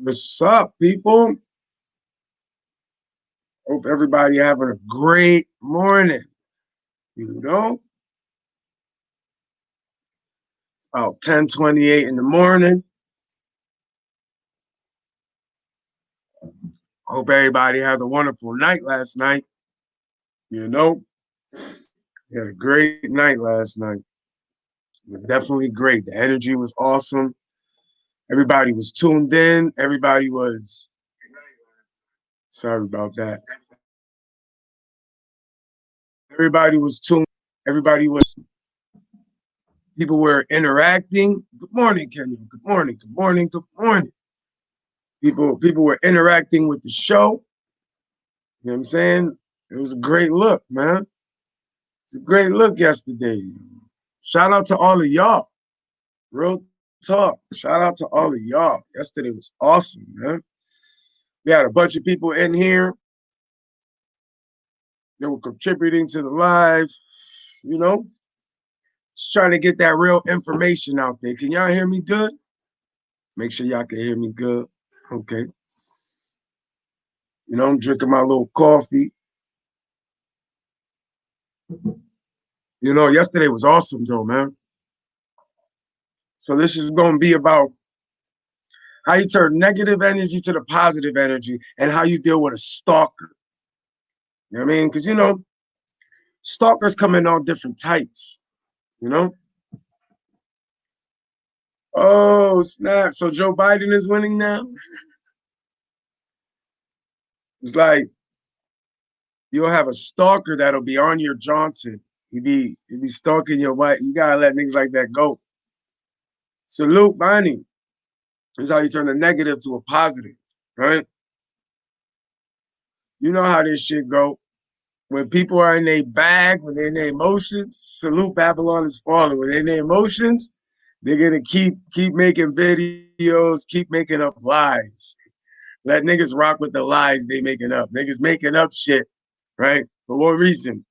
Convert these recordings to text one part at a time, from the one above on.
What's up, people? Hope everybody having a great morning. You know, about 10:28 in the morning. Hope everybody had a wonderful night last night. You know, we had a great night last night. It was definitely great. The energy was awesome. Everybody was tuned in. Everybody was, sorry about that. Everybody was tuned. Everybody was, people were interacting. Good morning, Kenya. Good morning. Good morning. Good morning. People were interacting with the show. You know what I'm saying? It was a great look, man. It's a great look yesterday. Shout out to all of y'all. Real talk. Shout out to all of y'all. Yesterday was awesome, man. We had a bunch of people in here that were contributing to the live, you know, just trying to get that real information out there. Can y'all hear me good? Make sure y'all can hear me good. Okay. You know, I'm drinking my little coffee. You know, yesterday was awesome though, man. So this is going to be about how you turn negative energy to the positive energy and how you deal with a stalker. You know what I mean? Because, you know, stalkers come in all different types, you know? Oh, snap. So Joe Biden is winning now? It's like you'll have a stalker that'll be on your Johnson. He be stalking your wife. You gotta let niggas like that go. Salute, Bonnie. This is how you turn a negative to a positive, right? You know how this shit go. When people are in their bag, when they're in their emotions, salute Babylon is falling. When they're in their emotions, they're gonna keep making videos, keep making up lies. Let niggas rock with the lies they making up. Niggas making up shit, right? For what reason?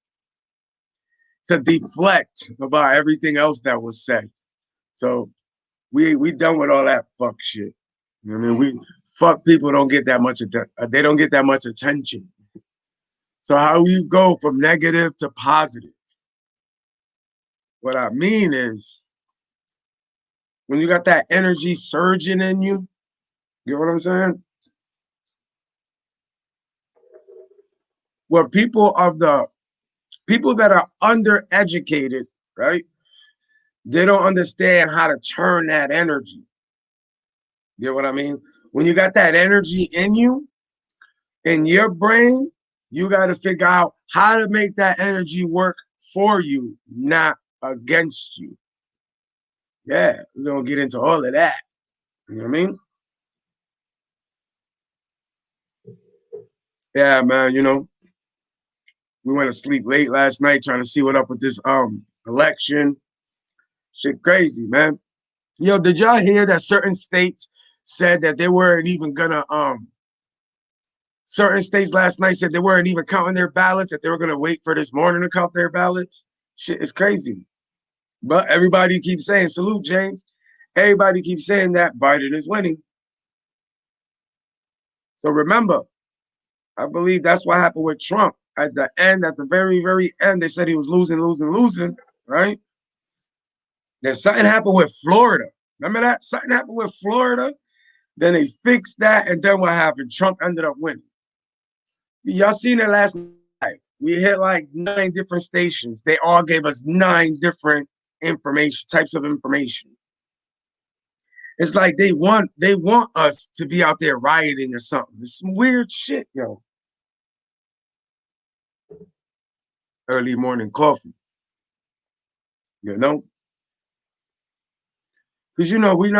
To deflect about everything else that was said. So we done with all that fuck shit. You know what I mean? We fuck people don't get that much they don't get that much attention. So how you go from negative to positive? What I mean is when you got that energy surging in you, you know what I'm saying? Where people that are undereducated, right? They don't understand how to turn that energy. You know what I mean? When you got that energy in you, in your brain, you got to figure out how to make that energy work for you, not against you. Yeah, we're gonna get into all of that. You know what I mean? Yeah, man, you know, we went to sleep late last night trying to see what up with this election. Shit crazy, man. Yo, did y'all hear that certain states said that they weren't even gonna certain states last night said they weren't even counting their ballots, that they were gonna wait for this morning to count their ballots? Shit is crazy. But everybody keeps saying, salute, James. Everybody keeps saying that Biden is winning. So remember, I believe that's what happened with Trump. At the end, at the very, very end, they said he was losing, losing, losing, right? Then something happened with Florida. Remember that? Something happened with Florida. Then they fixed that, and then what happened? Trump ended up winning. Y'all seen it last night. We hit like 9 different stations. They all gave us 9 different information, types of information. It's like they want us to be out there rioting or something. It's some weird shit, yo. Early morning coffee, you know? Because you know, we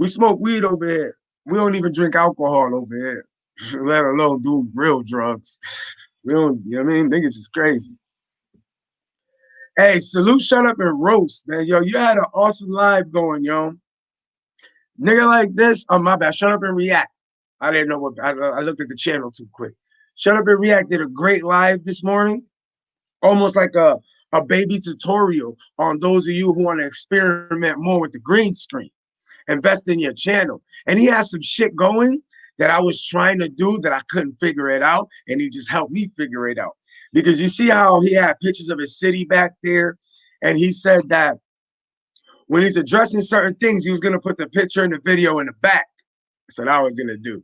smoke weed over here. We don't even drink alcohol over here, let alone do real drugs. We don't, you know what I mean? Niggas is crazy. Hey, salute, shut up and roast, man. Yo, you had an awesome live going, yo. Nigga like this, oh my bad, shut up and react. I didn't know what, I looked at the channel too quick. Shut up and react did a great live this morning, almost like a baby tutorial on those of you who want to experiment more with the green screen. invest in your channel. And he has some shit going that I was trying to do that I couldn't figure it out. And he just helped me figure it out. Because you see how he had pictures of his city back there. And he said that when he's addressing certain things, he was going to put the picture and the video in the back. That's what I was going to do.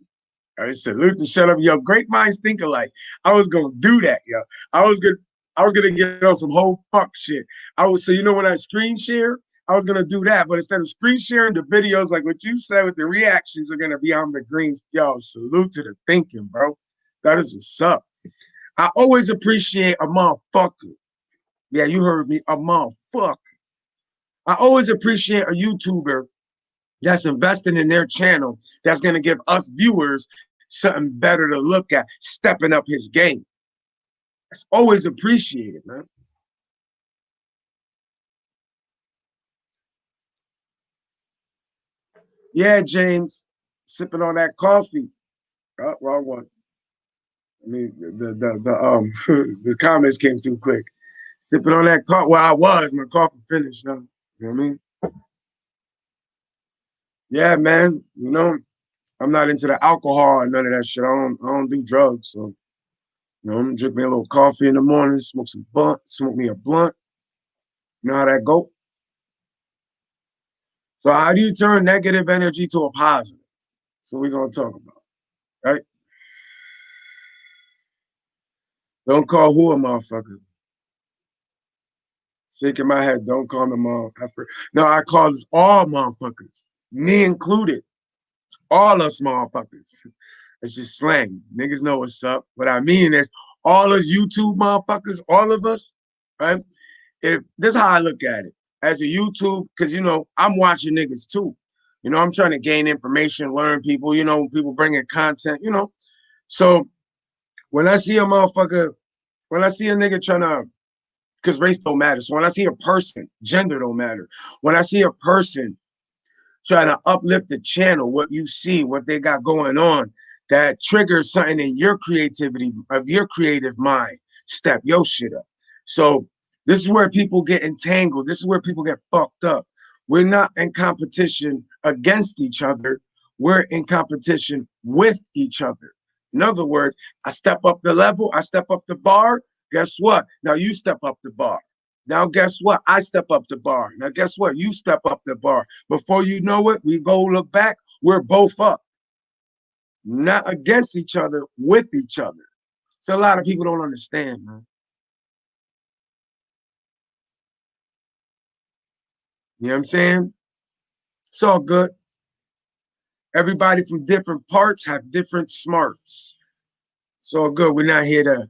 I salute the shut up. Yo, great minds think alike. I was gonna do that, yo. I was gonna get on some whole fuck shit. So you know when I screen share, I was gonna do that, but instead of screen sharing the videos, like what you said with the reactions are gonna be on the greens. Yo, salute to the thinking, bro. That is what's up. I always appreciate a motherfucker. Yeah, you heard me, a motherfucker. I always appreciate a YouTuber that's investing in their channel that's going to give us viewers something better to look at, stepping up his game. It's always appreciated, man. Yeah, James, sipping on that coffee. Oh, wrong one. I mean, the comments came too quick. Sipping on that coffee. Well, I was. My coffee finished. Now. You know what I mean? Yeah, man. You know, I'm not into the alcohol and none of that shit. I don't do drugs, so you know, I'm drink me a little coffee in the morning, smoke me a blunt. You know how that go? So how do you turn negative energy to a positive? That's what we're gonna talk about, right? Don't call who a motherfucker. Shaking my head. Don't call them motherfucker. No, I call us all motherfuckers, me included. All us motherfuckers. It's just slang. Niggas know what's up. What I mean is all us YouTube motherfuckers, all of us, right? If this is how I look at it as a YouTube, because you know I'm watching niggas too. You know, I'm trying to gain information, learn people. You know, people bringing content. You know, so when I see a motherfucker, when I see a nigga trying to, because race don't matter. So when I see a person, gender don't matter. When I see a person trying to uplift the channel, what you see, what they got going on, that triggers something in your creativity, of your creative mind, step your shit up. So this is where people get entangled. This is where people get fucked up. We're not in competition against each other. We're in competition with each other. In other words, I step up the level, I step up the bar. Guess what? Now you step up the bar. Now, guess what? I step up the bar. Now, guess what? You step up the bar. Before you know it, we go look back. We're both up, not against each other, with each other. So a lot of people don't understand, man. You know what I'm saying? It's all good. Everybody from different parts have different smarts. It's all good. We're not here to.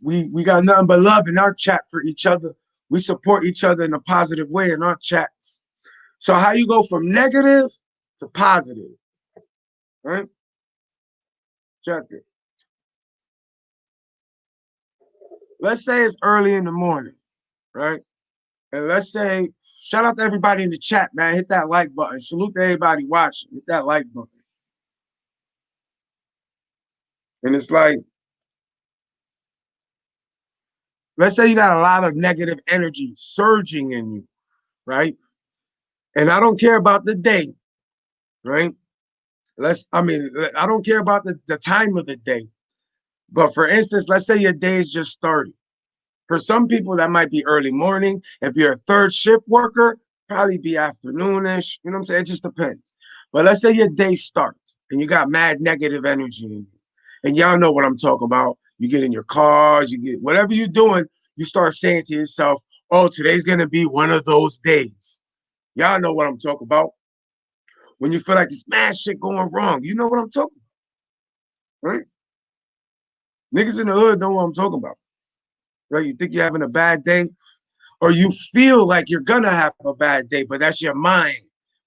We got nothing but love in our chat for each other. We support each other in a positive way in our chats. So how you go from negative to positive, right? Check it. Let's say it's early in the morning, right? And let's say, shout out to everybody in the chat, man. Hit that like button. Salute to everybody watching. Hit that like button. And it's like, let's say you got a lot of negative energy surging in you, right? And I don't care about the day, right? I don't care about the time of the day. But for instance, let's say your day is just starting. For some people, that might be early morning. If you're a third shift worker, probably be afternoonish. You know what I'm saying? It just depends. But let's say your day starts and you got mad negative energy in you. And y'all know what I'm talking about. You get in your cars, you get whatever you're doing, you start saying to yourself, oh, today's going to be one of those days. Y'all know what I'm talking about. When you feel like this mad shit going wrong, you know what I'm talking about, right? Niggas in the hood know what I'm talking about, right? You think you're having a bad day, or you feel like you're gonna have a bad day, but that's your mind.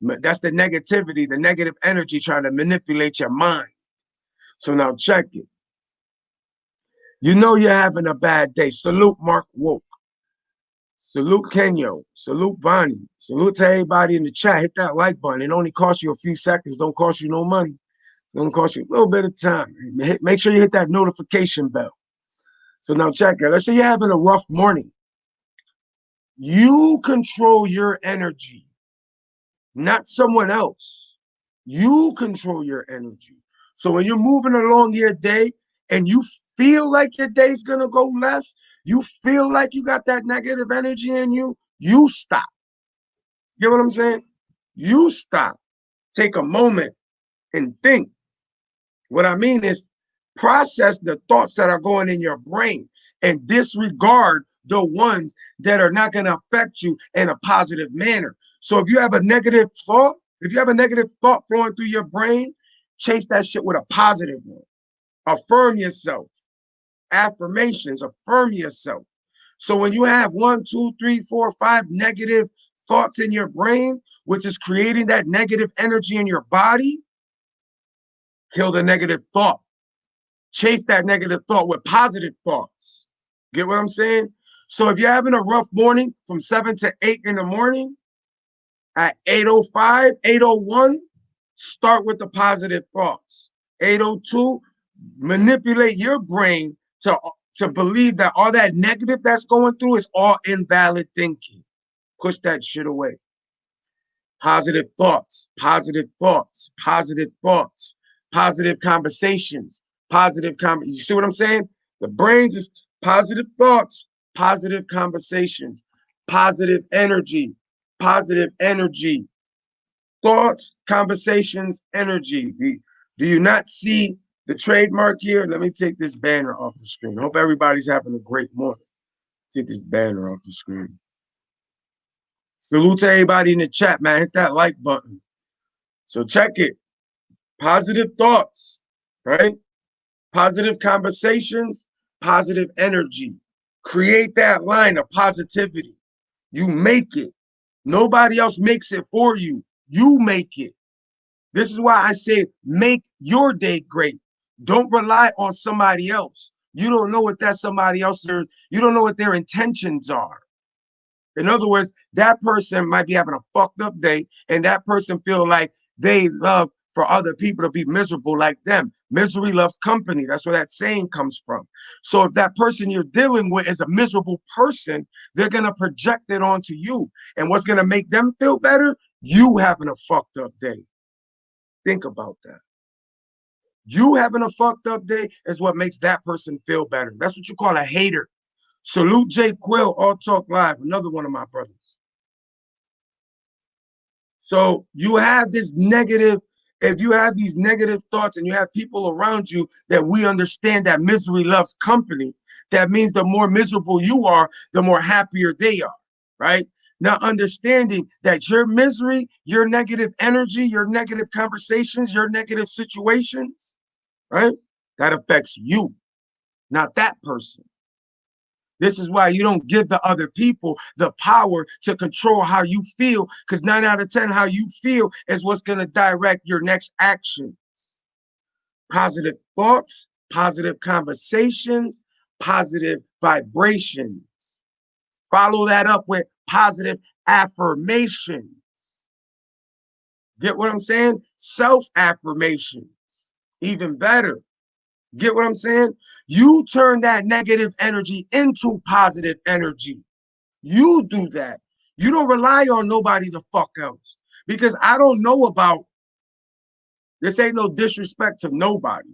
That's the negativity, the negative energy trying to manipulate your mind. So now check it. You know you're having a bad day. Salute Mark Woke. Salute Kenyo. Salute Bonnie. Salute to everybody in the chat. Hit that like button. It only costs you a few seconds. Don't cost you no money. It's gonna cost you a little bit of time. Make sure you hit that notification bell. So now check it. Let's say you're having a rough morning. You control your energy. not someone else. You control your energy. So when you're moving along your day and you feel like your day's gonna go left, you feel like you got that negative energy in you, you stop. You know what I'm saying? You stop. Take a moment and think. What I mean is process the thoughts that are going in your brain and disregard the ones that are not going to affect you in a positive manner. So if you have a negative thought, if you have a negative thought flowing through your brain, chase that shit with a positive one. Affirm yourself. Affirmations, affirm yourself. So when you have 1, 2, 3, 4, 5 negative thoughts in your brain, which is creating that negative energy in your body, kill the negative thought. Chase that negative thought with positive thoughts. Get what I'm saying? So if you're having a rough morning from 7 to 8 in the morning, at 8:05, 8:01, start with the positive thoughts. 8:02, manipulate your brain to believe that all that negative that's going through is all invalid thinking. Push that shit away. Positive thoughts, positive thoughts, positive thoughts, positive conversations, you see what I'm saying? The brain's is positive thoughts, positive conversations, positive energy, thoughts, conversations, energy. Do you not see the trademark here? Let me take this banner off the screen. Hope everybody's having a great morning. Take this banner off the screen. Salute to everybody in the chat, man. Hit that like button. So check it. Positive thoughts, right? Positive conversations, positive energy. Create that line of positivity. You make it. Nobody else makes it for you. You make it. This is why I say make your day great. Don't rely on somebody else. You don't know what that somebody else is. You don't know what their intentions are. In other words, that person might be having a fucked up day, and that person feel like they love for other people to be miserable like them. Misery loves company. That's where that saying comes from. So if that person you're dealing with is a miserable person, they're going to project it onto you. And what's going to make them feel better? You having a fucked up day. Think about that. You having a fucked up day is what makes that person feel better. That's what you call a hater. Salute Jay Quill, All Talk Live, another one of my brothers. So you have this negative, if you have these negative thoughts and you have people around you that we understand that misery loves company, that means the more miserable you are, the more happier they are, right? Now, understanding that your misery, your negative energy, your negative conversations, your negative situations, right? That affects you, not that person. This is why you don't give the other people the power to control how you feel, because 9 out of 10, how you feel is what's going to direct your next action. Positive thoughts, positive conversations, positive vibrations. Follow that up with positive affirmations. Get what I'm saying? Self-affirmations, even better. Get what I'm saying? You turn that negative energy into positive energy. You do that. You don't rely on nobody the fuck else. Because I don't know about, this ain't no disrespect to nobody.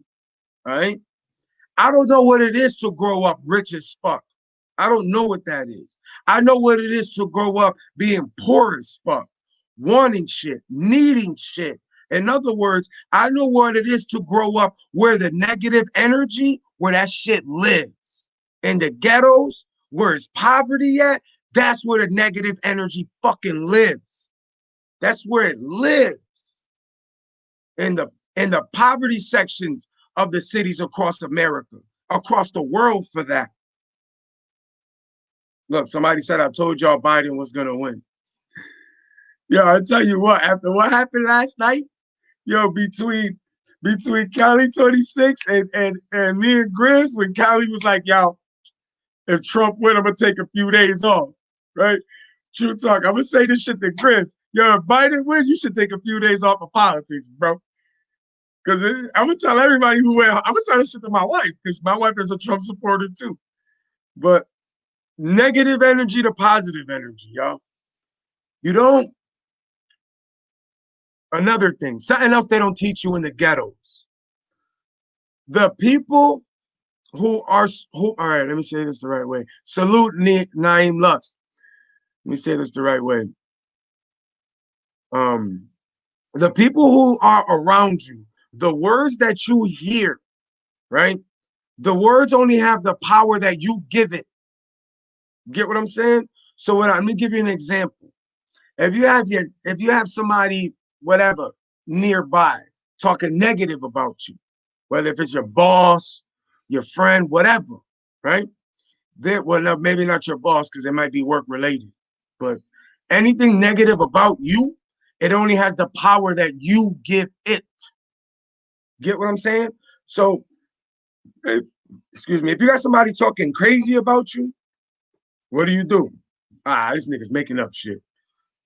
All right? I don't know what it is to grow up rich as fuck. I don't know what that is. I know what it is to grow up being poor as fuck, wanting shit, needing shit. In other words, I know what it is to grow up where the negative energy, where that shit lives. In the ghettos, where it's poverty at, that's where the negative energy fucking lives. That's where it lives. In the poverty sections of the cities across America, across the world for that. Look, somebody said I told y'all Biden was gonna win. Yo, I tell you what, after what happened last night, yo, between Cali 26 and me and Grizz, when Cali was like, yo, if Trump win, I'm gonna take a few days off, right? True talk. I'm gonna say this shit to Grizz. Yo, if Biden wins, you should take a few days off of politics, bro. Because I'm gonna tell everybody who went. I'm gonna tell this shit to my wife because my wife is a Trump supporter too. But negative energy to positive energy, y'all. You don't Another thing, something else they don't teach you in the ghettos. The people all right, let me say this the right way. Salute Naeem Lux. Let me say this the right way. Um, the people who are around you, the words that you hear, right? The words only have the power that you give it. Get what I'm saying? So let me give you an example. If you have somebody, whatever, nearby talking negative about you, whether if it's your boss, your friend, whatever, right? Well, no, maybe not your boss because it might be work related, but anything negative about you, it only has the power that you give it. Get what I'm saying? So, if, excuse me, if you got somebody talking crazy about you, what do? This nigga's making up shit.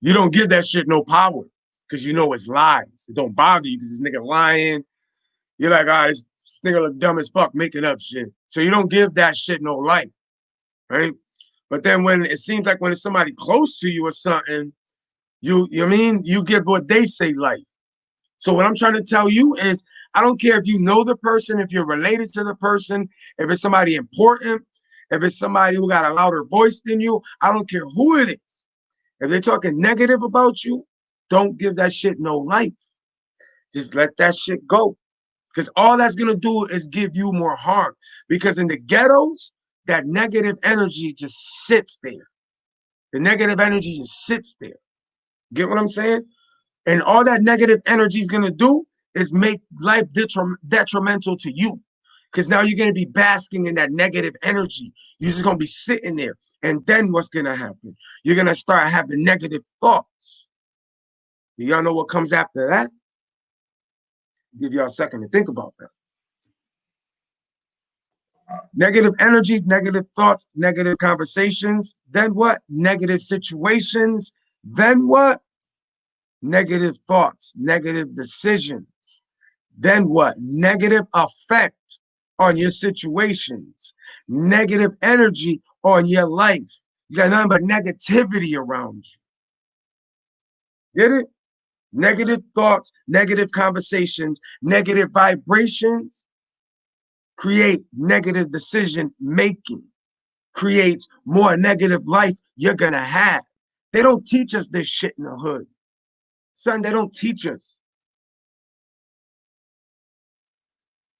You don't give that shit no power because you know it's lies. It don't bother you because this nigga lying. You're like, this nigga look dumb as fuck making up shit. So you don't give that shit no light, right? But then when it seems like when it's somebody close to you or something, you mean you give what they say light. So what I'm trying to tell you is I don't care if you know the person, if you're related to the person, if it's somebody important, if it's somebody who got a louder voice than you, I don't care who it is. If they're talking negative about you, don't give that shit no life. Just let that shit go. Because all that's going to do is give you more harm. Because in the ghettos, that negative energy just sits there. The negative energy just sits there. Get what I'm saying? And all that negative energy is going to do is make life detrimental to you. Because now you're going to be basking in that negative energy. You're just going to be sitting there. And then what's going to happen? You're going to start having negative thoughts. Do y'all know what comes after that? I'll give y'all a second to think about that. Negative energy, negative thoughts, negative conversations. Then what? Negative situations. Then what? Negative thoughts, negative decisions. Then what? Negative effect on your situations, negative energy on your life. You got nothing but negativity around you. Get it? Negative thoughts, negative conversations, negative vibrations create negative decision making, creates more negative life you're going to have. They don't teach us this shit in the hood. Son, they don't teach us.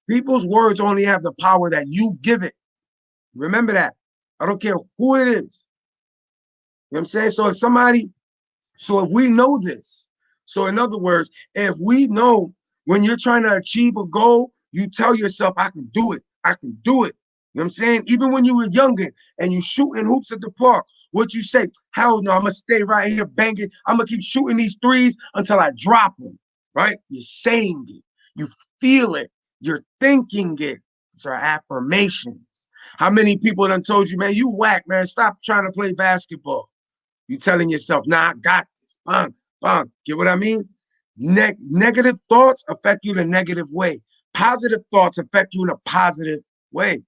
People's words only have the power that you give it. Remember that. I don't care who it is. You know what I'm saying? So if we know this, so in other words, if we know when you're trying to achieve a goal, you tell yourself, I can do it. I can do it. You know what I'm saying? Even when you were younger and you shooting hoops at the park, what you say, hell no, I'm going to stay right here banging. I'm going to keep shooting these threes until I drop them, right? You're saying it. You feel it. You're thinking it. These are affirmations. How many people done told you, man, you whack, man, stop trying to play basketball. You telling yourself, nah, I got this. Bang, bang. Get what I mean? Negative thoughts affect you in a negative way. Positive thoughts affect you in a positive way.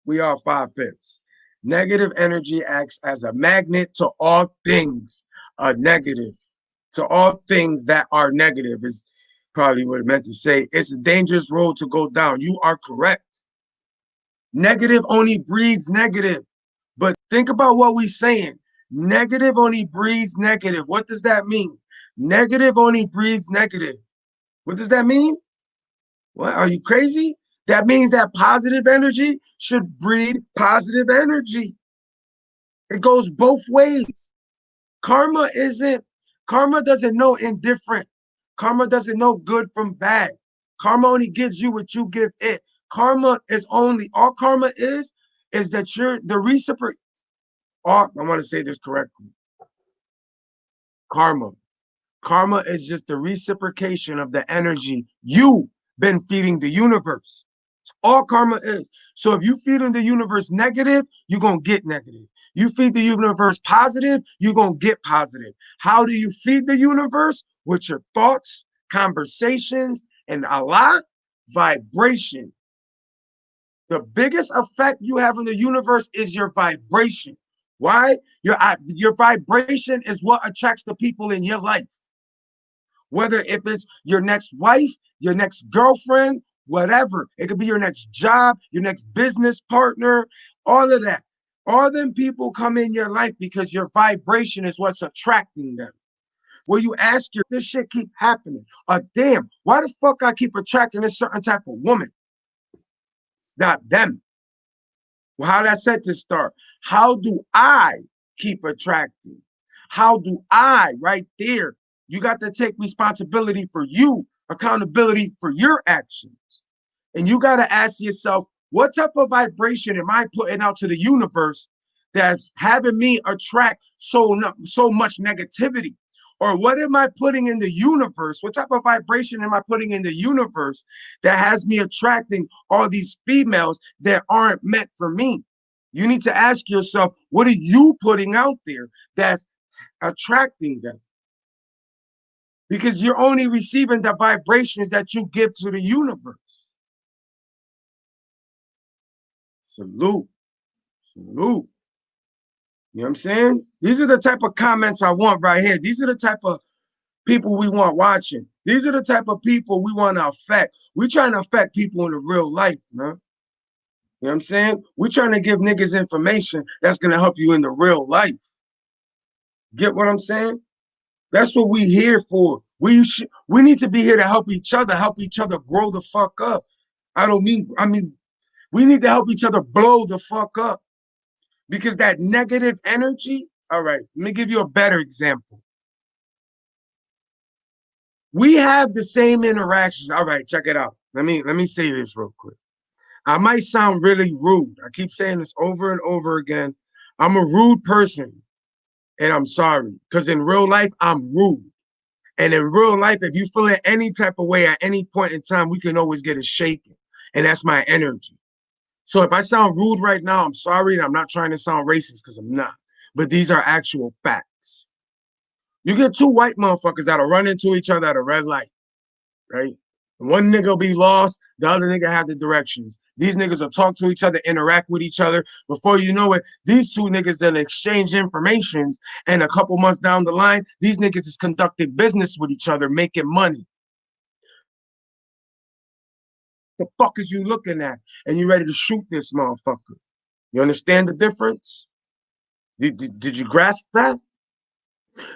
We are 5/5. Negative energy acts as a magnet to all things negative. To all things that are negative is probably what it meant to say. It's a dangerous road to go down. You are correct. Negative only breeds negative. But think about what we're saying. Negative only breeds negative. What does that mean? Negative only breeds negative. What does that mean? What? Are you crazy? That means that positive energy should breed positive energy. It goes both ways. Karma isn't, karma doesn't know indifferent. Karma doesn't know good from bad. Karma only gives you what you give it. Karma is only, all karma is that you're the reciprocate. I want to say this correctly. Karma. Karma is just the reciprocation of the energy you've been feeding the universe. It's all karma is. So if you feed in the universe negative, you're going to get negative. You feed the universe positive, you're going to get positive. How do you feed the universe? With your thoughts, conversations, and a lot vibration. The biggest effect you have in the universe is your vibration. Why? Your vibration is what attracts the people in your life. Whether if it's your next wife, your next girlfriend, whatever. It could be your next job, your next business partner, all of that. All them people come in your life because your vibration is what's attracting them. Where you ask your this shit keep happening. Damn, why the fuck I keep attracting a certain type of woman? It's not them. Well, how did I set this start? How do I keep attracting? How do I, right there? You got to take responsibility for you, accountability for your actions. And you got to ask yourself, what type of vibration am I putting out to the universe that's having me attract so much negativity? Or what am I putting in the universe? What type of vibration am I putting in the universe that has me attracting all these females that aren't meant for me? You need to ask yourself, what are you putting out there that's attracting them? Because you're only receiving the vibrations that you give to the universe. Salute. Salute. You know what I'm saying? These are the type of comments I want right here. These are the type of people we want watching. These are the type of people we want to affect. We're trying to affect people in the real life, man. You know what I'm saying? We're trying to give niggas information that's going to help you in the real life. Get what I'm saying? That's what we here for. We need to be here to help each other grow the fuck up. I mean, we need to help each other blow the fuck up. Because that negative energy, all right, let me give you a better example. We have the same interactions. All right, check it out. Let me say this real quick. I might sound really rude. I keep saying this over and over again. I'm a rude person, and I'm sorry. Because in real life, I'm rude. And in real life, if you feel in any type of way at any point in time, we can always get it shaken. And that's my energy. So if I sound rude right now, I'm sorry. And I'm not trying to sound racist because I'm not. But these are actual facts. You get two white motherfuckers that'll run into each other at a red light, right? One nigga will be lost, the other nigga have the directions. These niggas will talk to each other, interact with each other. Before you know it, these two niggas then exchange informations, and a couple months down the line, these niggas is conducting business with each other, making money. The fuck is you looking at? And you ready to shoot this motherfucker? You understand the difference? Did you grasp that?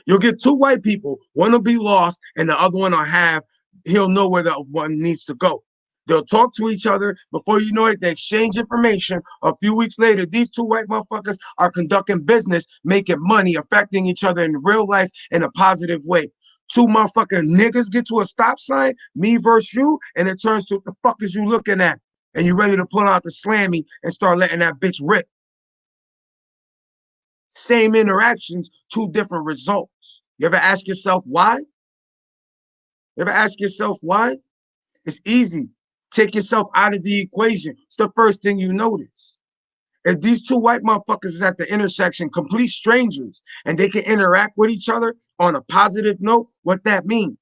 You'll get two white people. One will be lost, and the other one will have. He'll know where the one needs to go. They'll talk to each other. Before you know it, they exchange information. A few weeks later, these two white motherfuckers are conducting business, making money, affecting each other in real life in a positive way. Two motherfucking niggas get to a stop sign, me versus you, and it turns to what the fuck is you looking at? And you ready to pull out the slammy and start letting that bitch rip. Same interactions, two different results. You ever ask yourself why? You ever ask yourself why? It's easy. Take yourself out of the equation. It's the first thing you notice. If these two white motherfuckers is at the intersection, complete strangers, and they can interact with each other on a positive note, what that means?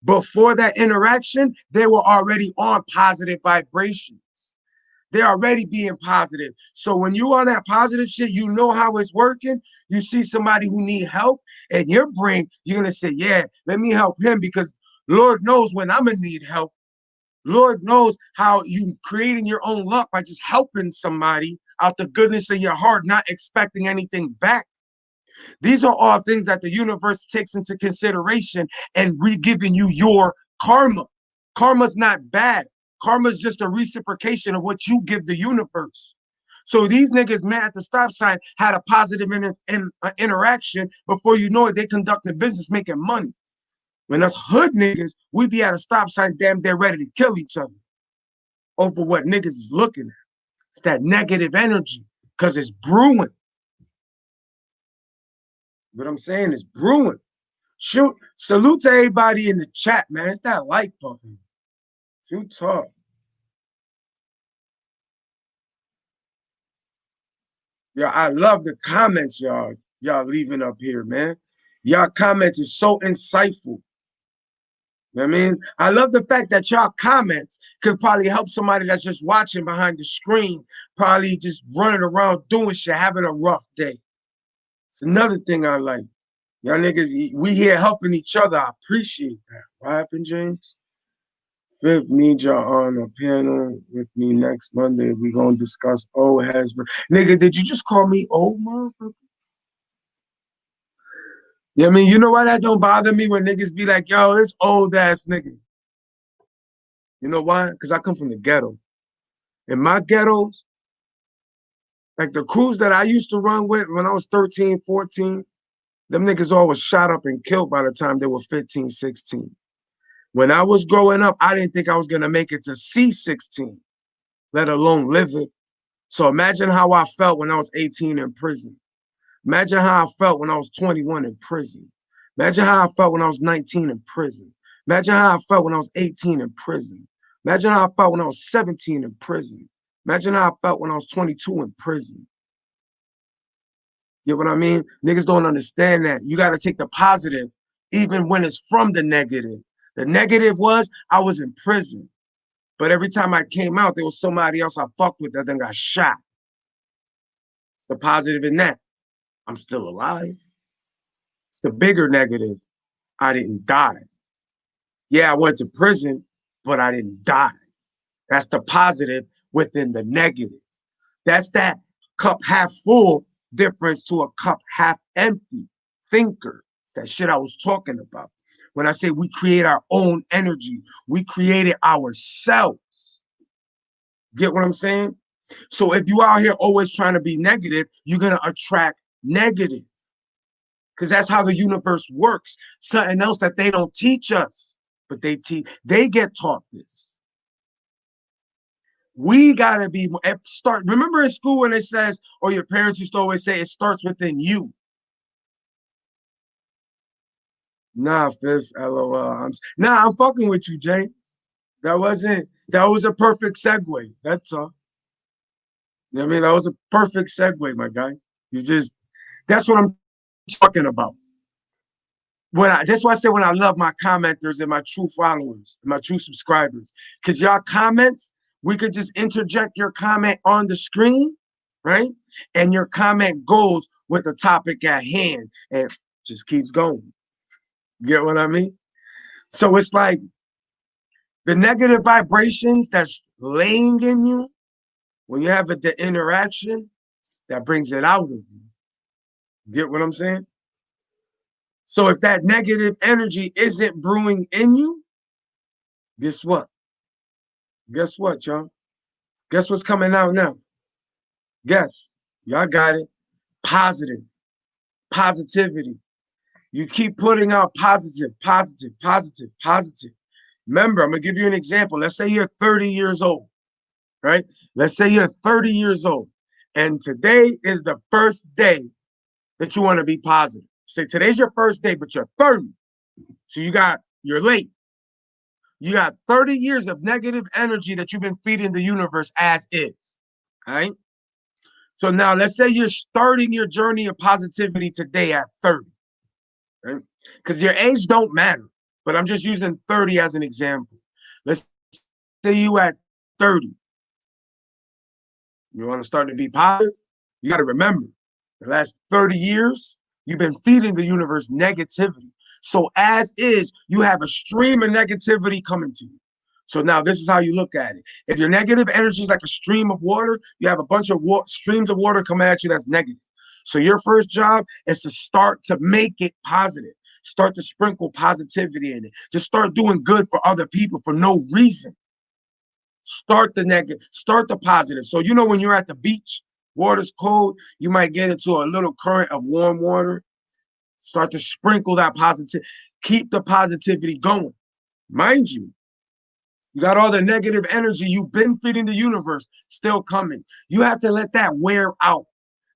Before that interaction, they were already on positive vibrations. They're already being positive. So when you on that positive shit, you know how it's working. You see somebody who need help, and your brain, you're gonna say, "Yeah, let me help him," because Lord knows when I'm gonna need help. Lord knows how you creating your own luck by just helping somebody out the goodness of your heart, not expecting anything back. These are all things that the universe takes into consideration and re-giving you your karma. Karma's not bad. Karma's just a reciprocation of what you give the universe. So these niggas met at the stop sign had a positive interaction. Before you know it, they conducting business, making money. When us hood niggas, we be at a stop sign, damn, they're ready to kill each other over what niggas is looking at. It's that negative energy because it's brewing. What I'm saying is brewing. Shoot, salute to everybody in the chat, man. Hit that like button. Shoot talk. Yeah, I love the comments y'all leaving up here, man. Y'all comments is so insightful. You know what I mean? I love the fact that y'all comments could probably help somebody that's just watching behind the screen, probably just running around doing shit, having a rough day. It's another thing I like. Y'all niggas, we here helping each other. I appreciate that. What happened, James? Fifth, need y'all on a panel with me next Monday. We gonna discuss old has. Nigga, did you just call me old, motherfucker? Yeah, I mean, you know why that don't bother me when niggas be like, yo, this old ass nigga. You know why? Because I come from the ghetto. In my ghettos, like the crews that I used to run with when I was 13, 14, them niggas always shot up and killed by the time they were 15, 16. When I was growing up, I didn't think I was going to make it to C16, let alone live it. So imagine how I felt when I was 18 in prison. Imagine how I felt when I was 21 in prison. Imagine how I felt when I was 19 in prison. Imagine how I felt when I was 18 in prison. Imagine how I felt when I was 17 in prison. Imagine how I felt when I was 22 in prison. You know what I mean? Niggas don't understand that. You got to take the positive, even when it's from the negative. The negative was I was in prison. But every time I came out, there was somebody else I fucked with that then got shot. It's the positive in that. I'm still alive. It's the bigger negative. I didn't die. Yeah, I went to prison, but I didn't die. That's the positive within the negative. That's that cup half full difference to a cup half empty thinker. It's that shit I was talking about. When I say we create our own energy, we create it ourselves. Get what I'm saying? So if you out here always trying to be negative, you're going to attract negative because that's how the universe works. Something else that they don't teach us, but they get taught this. We gotta be start. Remember in school when it says, or your parents used to always say, it starts within you. Nah, fifth, LOL. I'm fucking with you, James. That was a perfect segue. That's all. You know what I mean? That was a perfect segue, my guy. That's what I'm talking about. That's why I say when I love my commenters and my true followers, and my true subscribers, because y'all comments, we could just interject your comment on the screen, right? And your comment goes with the topic at hand and just keeps going. Get what I mean? So it's like the negative vibrations that's laying in you, when you have the interaction, that brings it out of you. Get what I'm saying? So if that negative energy isn't brewing in you, guess what? Guess what, y'all? Guess what's coming out now? Guess. Y'all got it. Positive. Positivity. You keep putting out positive, positive, positive, positive. Remember, I'm going to give you an example. Let's say you're 30 years old, right? Let's say you're 30 years old. And today is the first day that you want to be positive. Say today's your first day, but you're 30. So you're late. You got 30 years of negative energy that you've been feeding the universe as is. All right. So now let's say you're starting your journey of positivity today at 30, right? Because your age don't matter, but I'm just using 30 as an example. Let's say you at 30. You want to start to be positive? You got to remember the last 30 years, you've been feeding the universe negativity. So as is, you have a stream of negativity coming to you. So now this is how you look at it. If your negative energy is like a stream of water, you have a bunch of streams of water coming at you that's negative. So your first job is to start to make it positive. Start to sprinkle positivity in it. Just start doing good for other people for no reason. Start the negative, start the positive. So you know when you're at the beach, water's cold, you might get into a little current of warm water. Start to sprinkle that positive, keep the positivity going. Mind you, you got all the negative energy you've been feeding the universe still coming. You have to let that wear out.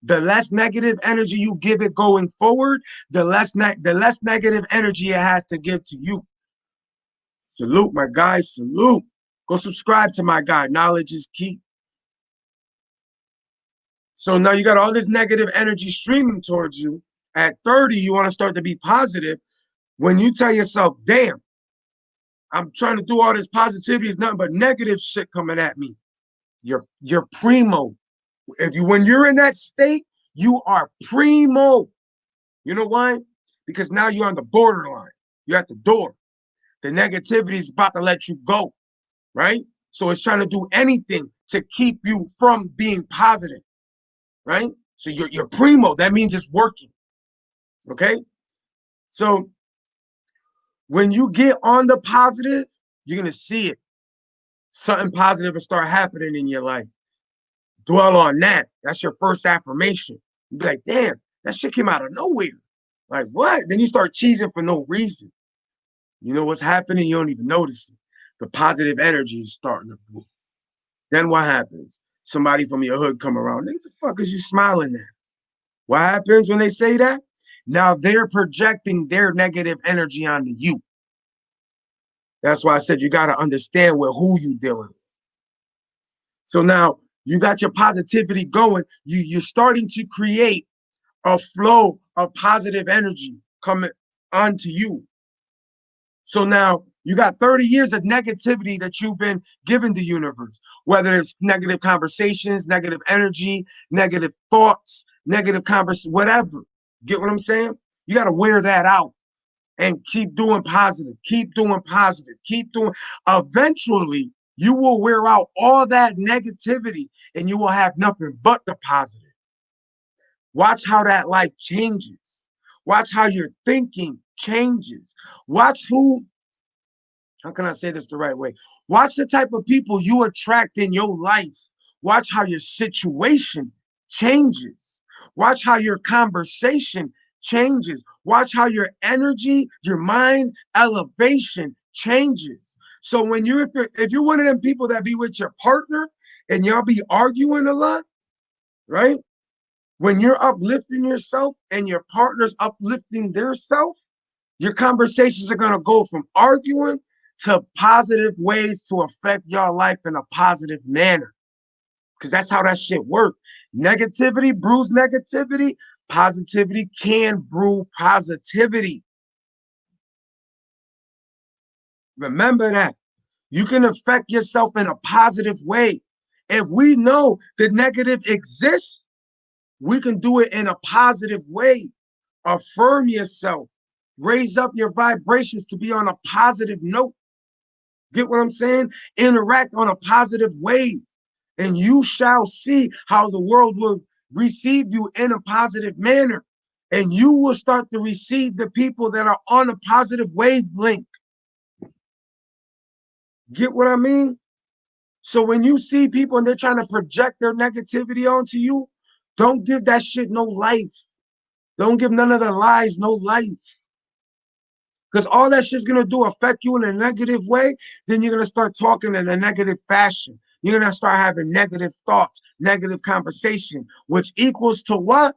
The less negative energy you give it going forward, the less negative energy it has to give to you. Salute, my guys, salute. Go subscribe to my guy. Knowledge is key. So now you got all this negative energy streaming towards you. At 30, you want to start to be positive. When you tell yourself, damn, I'm trying to do all this positivity, it's nothing but negative shit coming at me. You're primo. When you're in that state, you are primo. You know why? Because now you're on the borderline. You're at the door. The negativity is about to let you go, right? So it's trying to do anything to keep you from being positive, right? So you're primo. That means it's working. Okay. So when you get on the positive, you're gonna see it. Something positive will start happening in your life. Dwell on that. That's your first affirmation. You be like, damn, that shit came out of nowhere. Like what? Then you start cheesing for no reason. You know what's happening? You don't even notice it. The positive energy is starting to brew. Then what happens? Somebody from your hood come around. What the fuck is you smiling at? What happens when they say that? Now they're projecting their negative energy onto you. That's why I said you got to understand with who you dealing with. So now you got your positivity going. You're starting to create a flow of positive energy coming onto you. So now you got 30 years of negativity that you've been given the universe, whether it's negative conversations, negative energy, negative thoughts, negative whatever. Get what I'm saying? You got to wear that out and keep doing positive, keep doing positive, keep doing. Eventually, you will wear out all that negativity and you will have nothing but the positive. Watch how that life changes. Watch how your thinking changes. Watch who, how can I say this the right way? Watch the type of people you attract in your life. Watch how your situation changes. Watch how your conversation changes. Watch how your energy, your mind elevation changes. So when if you're one of them people that be with your partner and y'all be arguing a lot, right? When you're uplifting yourself and your partner's uplifting their self, your conversations are going to go from arguing to positive ways to affect your life in a positive manner. Because that's how that shit works. Negativity brews negativity. Positivity can brew positivity. Remember that. You can affect yourself in a positive way. If we know the negative exists, we can do it in a positive way. Affirm yourself. Raise up your vibrations to be on a positive note. Get what I'm saying? Interact on a positive way, and you shall see how the world will receive you in a positive manner. And you will start to receive the people that are on a positive wavelength. Get what I mean? So when you see people and they're trying to project their negativity onto you, don't give that shit no life. Don't give none of the lies no life. Because all that shit's gonna do affect you in a negative way, then you're gonna start talking in a negative fashion. You're gonna start having negative thoughts, negative conversation, which equals to what?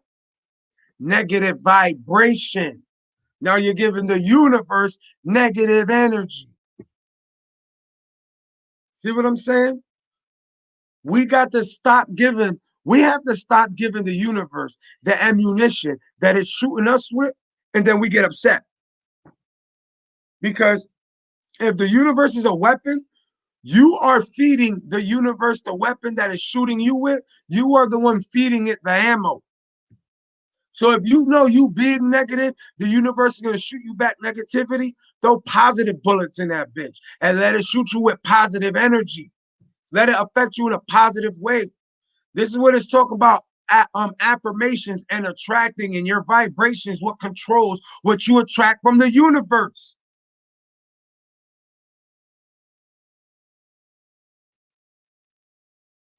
Negative vibration. Now you're giving the universe negative energy. See what I'm saying? We got to stop giving, we have to stop giving the universe the ammunition that it's shooting us with, and then we get upset. Because if the universe is a weapon, you are feeding the universe the weapon that is shooting you with. You are the one feeding it the ammo. So if you know you being negative, the universe is going to shoot you back negativity. Throw positive bullets in that bitch and let it shoot you with positive energy. Let it affect you in a positive way. This is what it's talking about. Affirmations and attracting, and your vibrations what controls what you attract from the universe.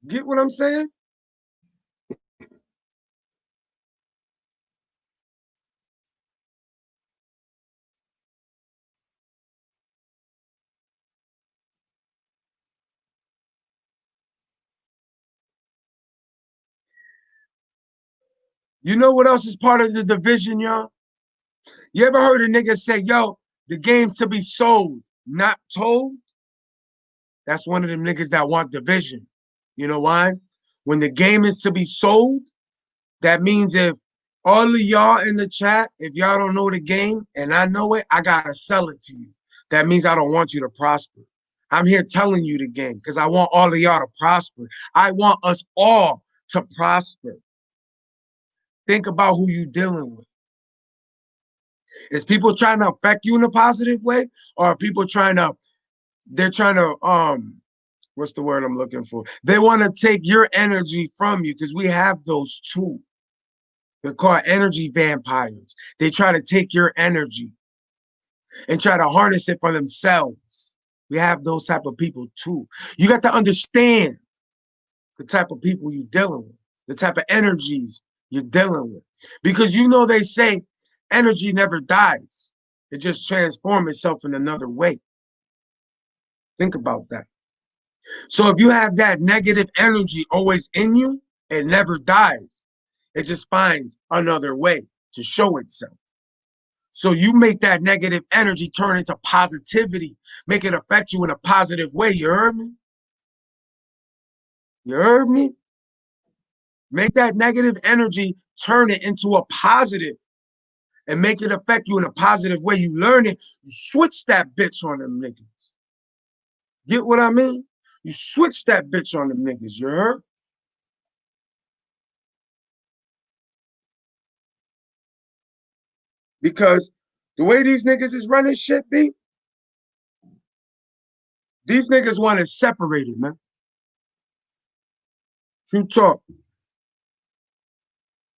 Get what I'm saying? You know what else is part of the division, y'all? You ever heard a nigga say, yo, the game's to be sold, not told? That's one of them niggas that want division. You know why? When the game is to be sold, that means if all of y'all in the chat, if y'all don't know the game and I know it, I gotta sell it to you. That means I don't want you to prosper. I'm here telling you the game because I want all of y'all to prosper. I want us all to prosper. Think about who you dealing with. Is people trying to affect you in a positive way, or are people they're trying to what's the word I'm looking for? They want to take your energy from you, because we have those too. They're called energy vampires. They try to take your energy and try to harness it for themselves. We have those type of people too. You got to understand the type of people you're dealing with, the type of energies you're dealing with. Because they say energy never dies. It just transforms itself in another way. Think about that. So if you have that negative energy always in you, it never dies. It just finds another way to show itself. So you make that negative energy turn into positivity, make it affect you in a positive way. You heard me? You heard me? Make that negative energy, turn it into a positive and make it affect you in a positive way. You learn it, you switch that bitch on them niggas. Get what I mean? You switch that bitch on them niggas, you heard? Because the way these niggas is running shit, B, these niggas want it separated, man. True talk.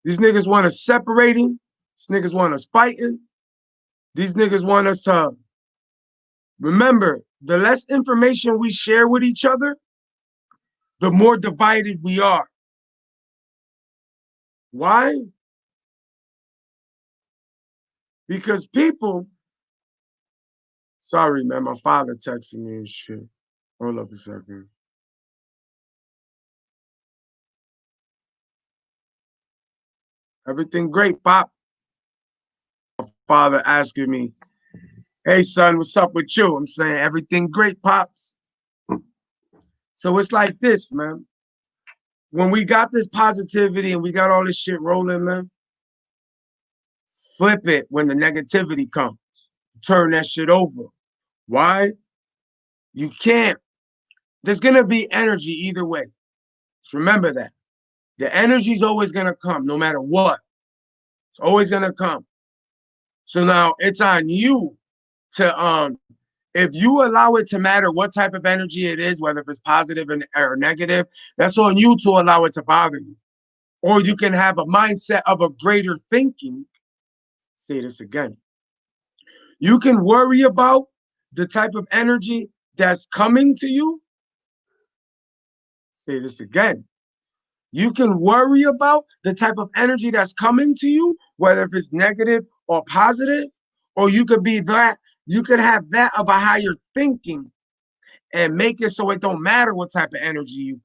These niggas want us separating. These niggas want us fighting. These niggas want us to remember, the less information we share with each other, the more divided we are. Why? Because people, sorry, man, my father texted me and shit. Hold up a second. Everything great, Pop. Father asking me, hey, son, what's up with you? I'm saying, everything great, Pops. So it's like this, man. When we got this positivity and we got all this shit rolling, man, flip it when the negativity comes. Turn that shit over. Why? You can't. There's going to be energy either way. Just remember that. The energy's always going to come no matter what. It's always going to come. So now it's on you to if you allow it to matter what type of energy it is, whether it's positive or negative, that's on you to allow it to bother you. Or you can have a mindset of a greater thinking. Say this again. You can worry about the type of energy that's coming to you. Say this again. You can worry about the type of energy that's coming to you, whether if it's negative or positive, or you could be that, you could have that of a higher thinking and make it so it don't matter what type of energy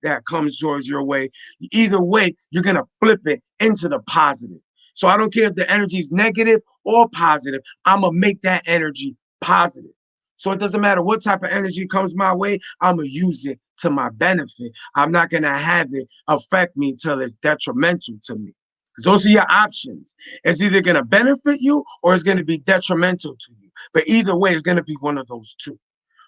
that comes towards your way. Either way, you're gonna flip it into the positive. So I don't care if the energy is negative or positive, I'm gonna make that energy positive. So it doesn't matter what type of energy comes my way, I'm gonna use it to my benefit. I'm not gonna have it affect me till it's detrimental to me. Those are your options. It's either gonna benefit you or it's gonna be detrimental to you. But either way, it's gonna be one of those two.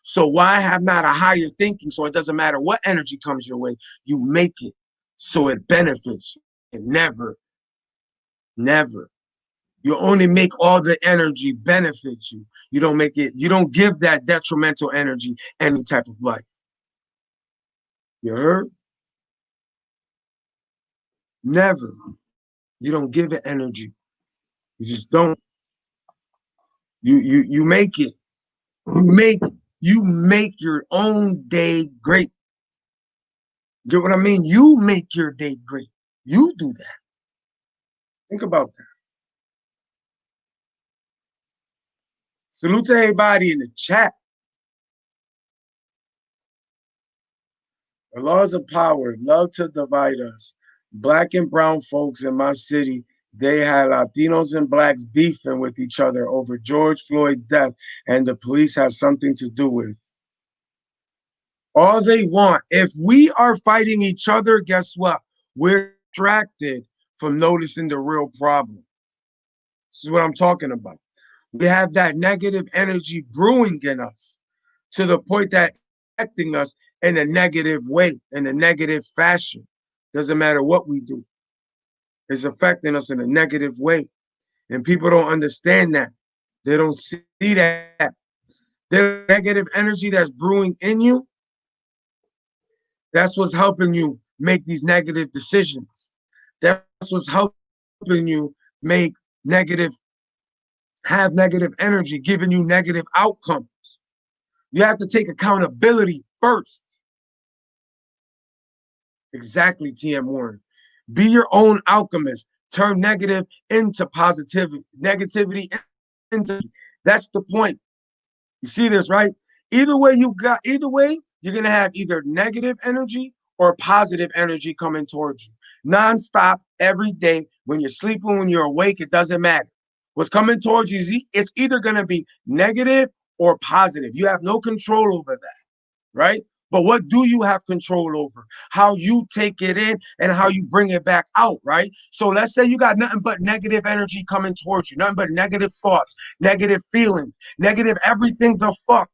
So why have not a higher thinking? So it doesn't matter what energy comes your way, you make it so it benefits you. And never, never. You only make all the energy benefit you. You don't make it, you don't give that detrimental energy any type of life. You heard? Never. You don't give it energy. You just don't. You make it. You make you make your own day great. Get what I mean? You make your day great. You do that. Think about that. Salute to everybody in the chat. The laws of power love to divide us. Black and brown folks in my city, they had Latinos and blacks beefing with each other over George Floyd's death, and the police has something to do with. All they want, if we are fighting each other, guess what? We're distracted from noticing the real problem. This is what I'm talking about. We have that negative energy brewing in us to the point that it's affecting us in a negative way, in a negative fashion. Doesn't matter what we do. It's affecting us in a negative way. And people don't understand that. They don't see that. The negative energy that's brewing in you, that's what's helping you make these negative decisions. That's what's helping you make negative, have negative energy, giving you negative outcomes. You have to take accountability first. Exactly, TM Warren. Be your own alchemist. Turn negative into positivity, negativity into. That's the point. You see this, right? Either way, you're gonna have either negative energy or positive energy coming towards you. Nonstop every day. When you're sleeping, when you're awake, it doesn't matter. What's coming towards you is it's either gonna be negative or positive. You have no control over that, right? But what do you have control over? How you take it in and how you bring it back out, right? So let's say you got nothing but negative energy coming towards you, nothing but negative thoughts, negative feelings, negative everything the fuck.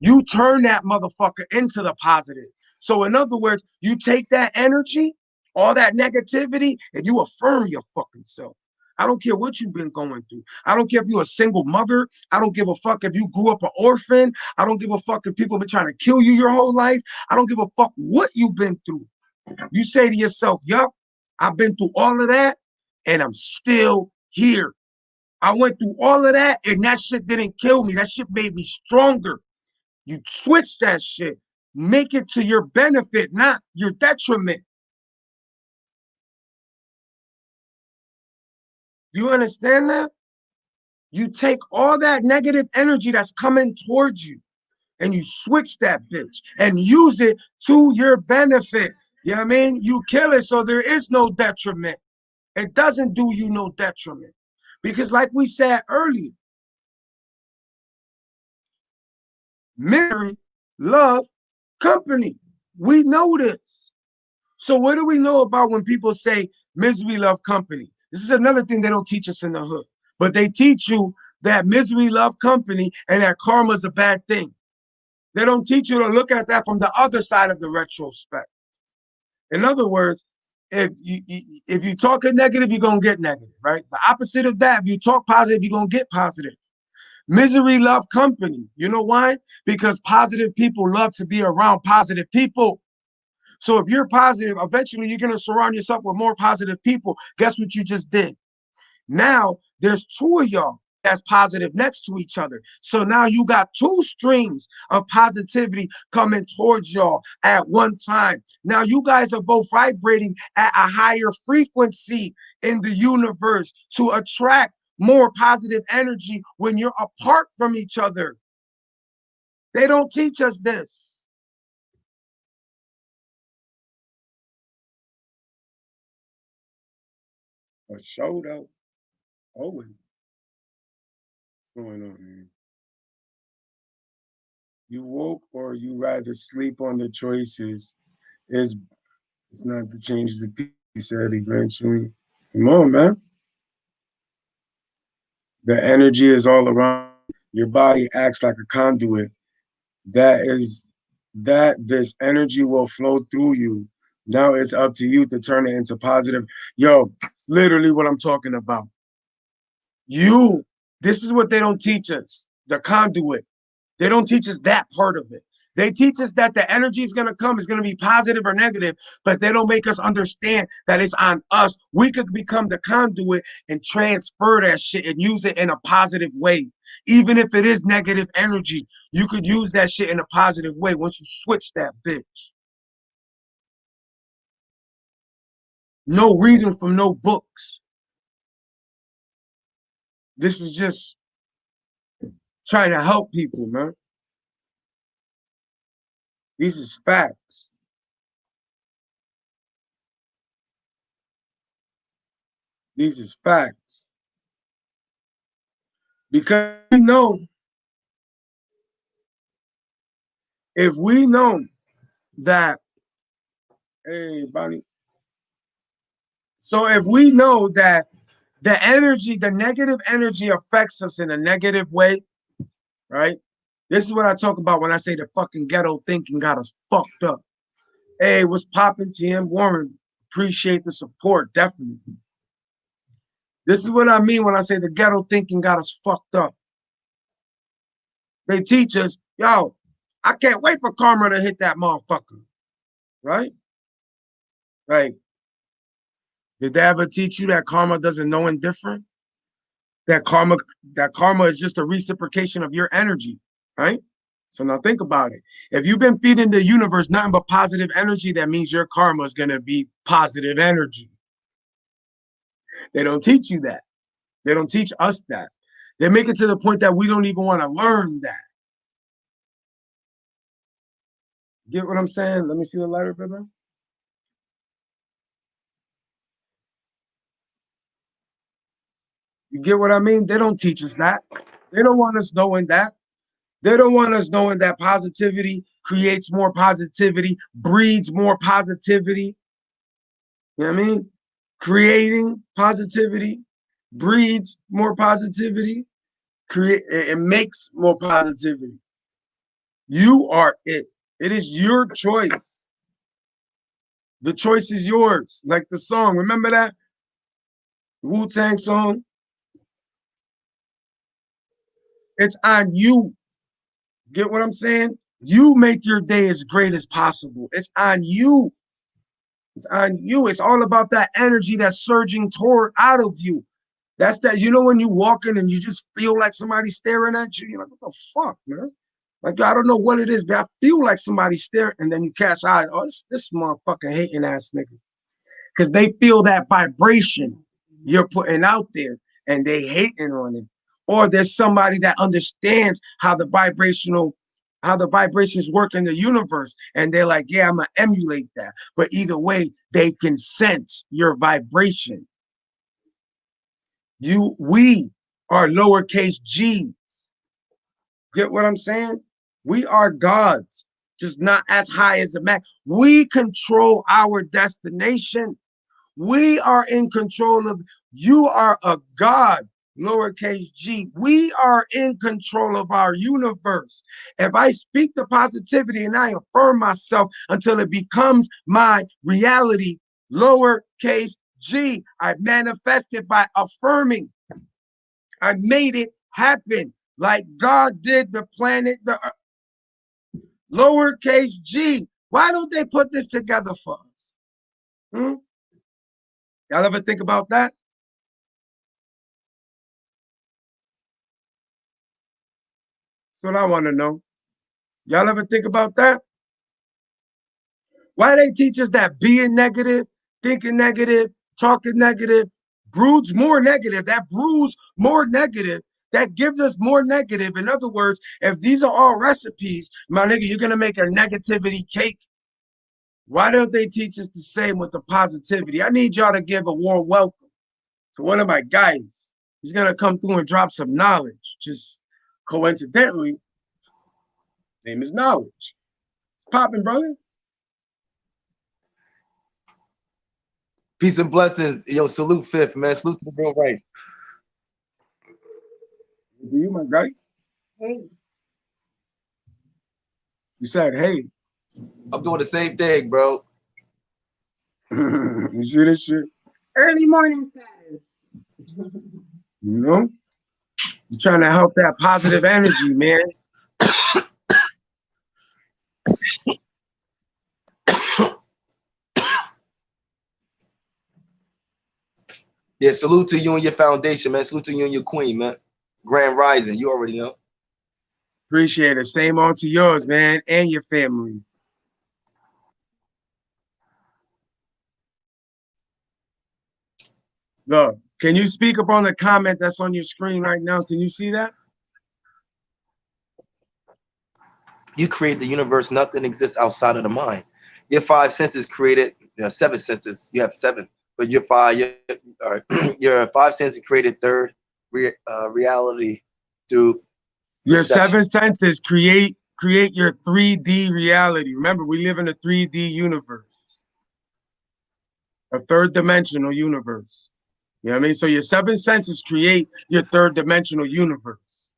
You turn that motherfucker into the positive. So in other words, you take that energy, all that negativity, and you affirm your fucking self. I don't care what you've been going through. I don't care if you're a single mother. I don't give a fuck if you grew up an orphan. I don't give a fuck if people have been trying to kill you your whole life. I don't give a fuck what you've been through. You say to yourself, yup, I've been through all of that and I'm still here. I went through all of that and that shit didn't kill me. That shit made me stronger. You switch that shit. Make it to your benefit, not your detriment. You understand that? You take all that negative energy that's coming towards you and you switch that bitch and use it to your benefit. You know what I mean? You kill it so there is no detriment. It doesn't do you no detriment. Because, like we said earlier, misery, love, company. We know this. So what do we know about when people say misery love company? This is another thing they don't teach us in the hood. But they teach you that misery love company and that karma is a bad thing. They don't teach you to look at that from the other side of the retrospect. In other words, if you talk a negative, you're gonna get negative, right? The opposite of that, if you talk positive, you're gonna get positive. Misery love company. You know why? Because positive people love to be around positive people. So if you're positive, eventually you're going to surround yourself with more positive people. Guess what you just did? Now there's two of y'all that's positive next to each other. So now you got two streams of positivity coming towards y'all at one time. Now you guys are both vibrating at a higher frequency in the universe to attract more positive energy when you're apart from each other. They don't teach us this. A show though. Always. What's going on, man? You woke or you rather sleep on the choices. It's it's not the changes that he said eventually. Come on, man. The energy is all around. Your body acts like a conduit. That is that this energy will flow through you. Now it's up to you to turn it into positive. Yo, it's literally what I'm talking about. You, this is what they don't teach us. The conduit. They don't teach us that part of it. They teach us that the energy is going to come, is going to be positive or negative, but they don't make us understand that it's on us. We could become the conduit and transfer that shit and use it in a positive way. Even if it is negative energy, you could use that shit in a positive way once you switch that bitch. No reading from no books. This is just trying to help people, man. These is facts. These is facts. Because we know, if we know that, hey, Bonnie. So if we know that the energy, the negative energy affects us in a negative way, right? This is what I talk about when I say the fucking ghetto thinking got us fucked up. Hey, what's popping, TM Warren? Appreciate the support, definitely. This is what I mean when I say the ghetto thinking got us fucked up. They teach us, yo, I can't wait for karma to hit that motherfucker, right? Like, did they ever teach you that karma doesn't know indifferent? That karma, that karma is just a reciprocation of your energy, right? So now think about it. If you've been feeding the universe nothing but positive energy, that means your karma is gonna be positive energy. They don't teach you that. They don't teach us that. They make it to the point that we don't even want to learn that. Get what I'm saying? Let me see the lighter, brother. You get what I mean? They don't teach us that. They don't want us knowing that. They don't want us knowing that positivity creates more positivity, breeds more positivity. You know what I mean? Creating positivity breeds more positivity, create it makes more positivity. You are it. It is your choice. The choice is yours. Like the song. Remember that Wu-Tang song? It's on you. Get what I'm saying? You make your day as great as possible. It's on you. It's on you. It's all about that energy that's surging toward out of you. That's that, when you walk in and you just feel like somebody's staring at you, you're like, what the fuck, man? Like, I don't know what it is, but I feel like somebody's staring, and then you catch eyes. Oh, this motherfucking hating ass nigga. Because they feel that vibration you're putting out there and they hating on it. Or there's somebody that understands how the vibrations work in the universe. And they're like, yeah, I'm gonna emulate that. But either way, they can sense your vibration. We are lowercase g. Get what I'm saying? We are gods, just not as high as a man. We control our destination. We are in control of, you are a God, lowercase g. We are in control of our universe. If I speak the positivity and I affirm myself until it becomes my reality, lowercase g, I manifest it by affirming. I made it happen like God did the planet, the lowercase g. Why don't they put this together for us? Hmm? Y'all ever think about that? That's what I want to know. Y'all ever think about that? Why they teach us that being negative, thinking negative, talking negative, broods more negative, that brews more negative, that gives us more negative. In other words, if these are all recipes, my nigga, you're gonna make a negativity cake. Why don't they teach us the same with the positivity? I need y'all to give a warm welcome to one of my guys. He's gonna come through and drop some knowledge. Just coincidentally, name is knowledge. It's popping, brother. Peace and blessings. Yo, salute fifth, man. Salute to the real right. Do you, my guy? Hey, You said, hey. I'm doing the same thing, bro. You see this shit? early morning fast. You know? You're trying to help that positive energy, man. Yeah, salute to you and your foundation, man. Salute to you and your queen, man. Grand Rising, you already know. Appreciate it. Same on to yours, man, and your family. Look, can you speak up on the comment that's on your screen right now? Can you see that? You create the universe, nothing exists outside of the mind. Your five senses created, seven senses, you have seven, but your five senses created third reality through Your perception. seven senses create your 3D reality. Remember, we live in a 3D universe, a third dimensional universe. You know what I mean? So your seven senses create your third dimensional universe.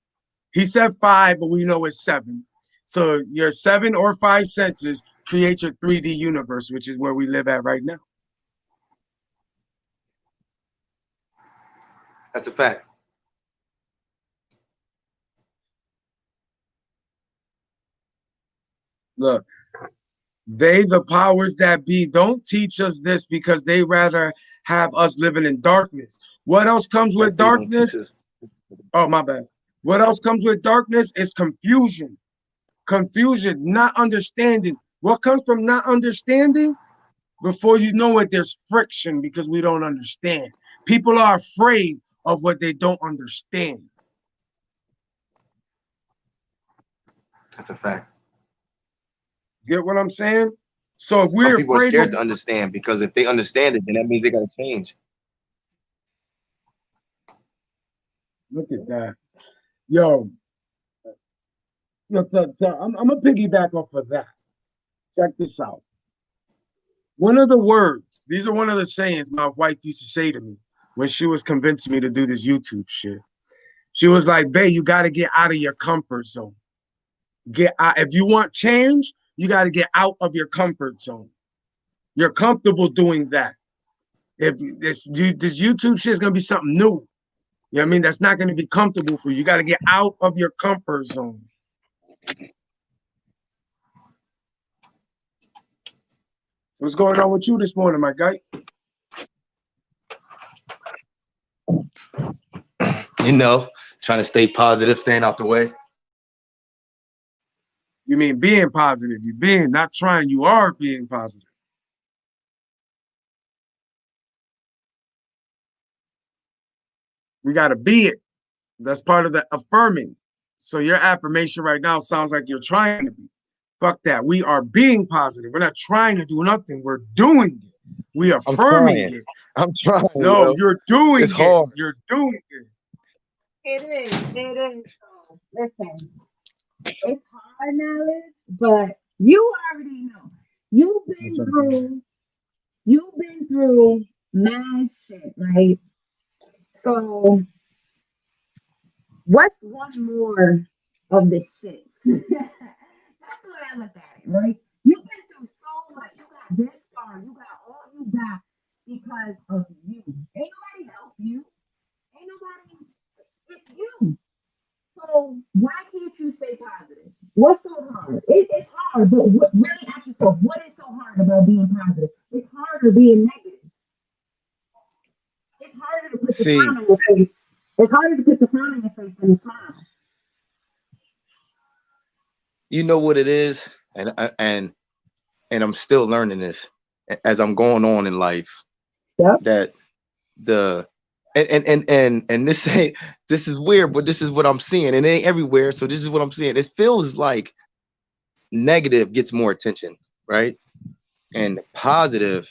He said five, but we know it's seven. So your seven or five senses create your 3D universe, which is where we live at right now. That's a fact. Look, the powers that be, don't teach us this because they rather have us living in darkness. What else comes with That they don't teach darkness? us. Oh, my bad. What else comes with darkness is confusion. Confusion, not understanding. What comes from not understanding? Before you know it, there's friction because we don't understand. People are afraid of what they don't understand. That's a fact. Get what I'm saying? So if Some we're people are afraid of, scared to understand because if they understand it, then that means they gotta change. look at that. Yo, I'm going to piggyback off of that. Check this out. One of the words, these are one of the sayings my wife used to say to me when she was convincing me to do this YouTube shit. She was like, babe, you got to get out of your comfort zone. Get out. If you want change, you got to get out of your comfort zone. You're comfortable doing that. If this YouTube shit is going to be something new, you know what I mean? That's not going to be comfortable for you. You got to get out of your comfort zone. What's going on with you this morning, my guy? You know, trying to stay positive, staying out the way. You mean being positive? You being not trying. You are being positive. We got to be it. That's part of the affirming. So your affirmation right now sounds like you're trying to be. Fuck that. We are being positive. We're not trying to do nothing. We're doing it. We I'm affirming trying. it. I'm trying, No, yo. you're doing It's it. hard. You're doing it. It is. It is. Listen, it's hard knowledge, but you already know. You've What's been up? through. You've been through mad shit, right? So, what's one more of the shits? That's the way I look at it, right? You've been through so much. You got this far. You got all you got because of you. Ain't nobody help you. Ain't nobody. It's you. So why can't you stay positive? What's so hard? It's hard, but really ask yourself, what is so hard about being positive? It's harder being negative. It's harder to put the See, frown on your face. It's harder to put the frown on your face than to smile. you know what it is, and I'm still learning this as I'm going on in life. Yep. That the and this ain't this is weird, but this is what I'm seeing. It ain't everywhere, so this is what I'm seeing. It feels like negative gets more attention, right? And positive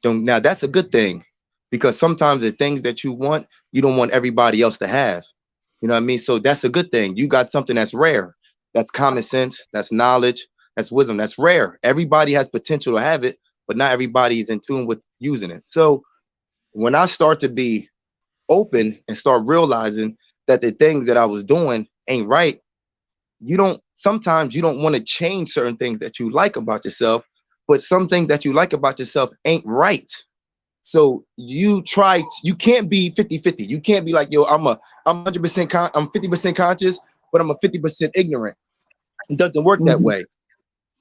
don't. Now that's a good thing because sometimes the things that you want, you don't want everybody else to have. You know what I mean? So that's a good thing. You got something that's rare. That's common sense. That's knowledge. That's wisdom. That's rare. Everybody has potential to have it, but not everybody is in tune with using it. So when I start to be open and start realizing that the things that I was doing ain't right, you don't sometimes you don't want to change certain things that you like about yourself, but something that you like about yourself ain't right. So you can't be 50-50. You can't be like, yo, I'm 100% I'm 50% conscious, but I'm a 50% ignorant. It doesn't work that Mhm. way.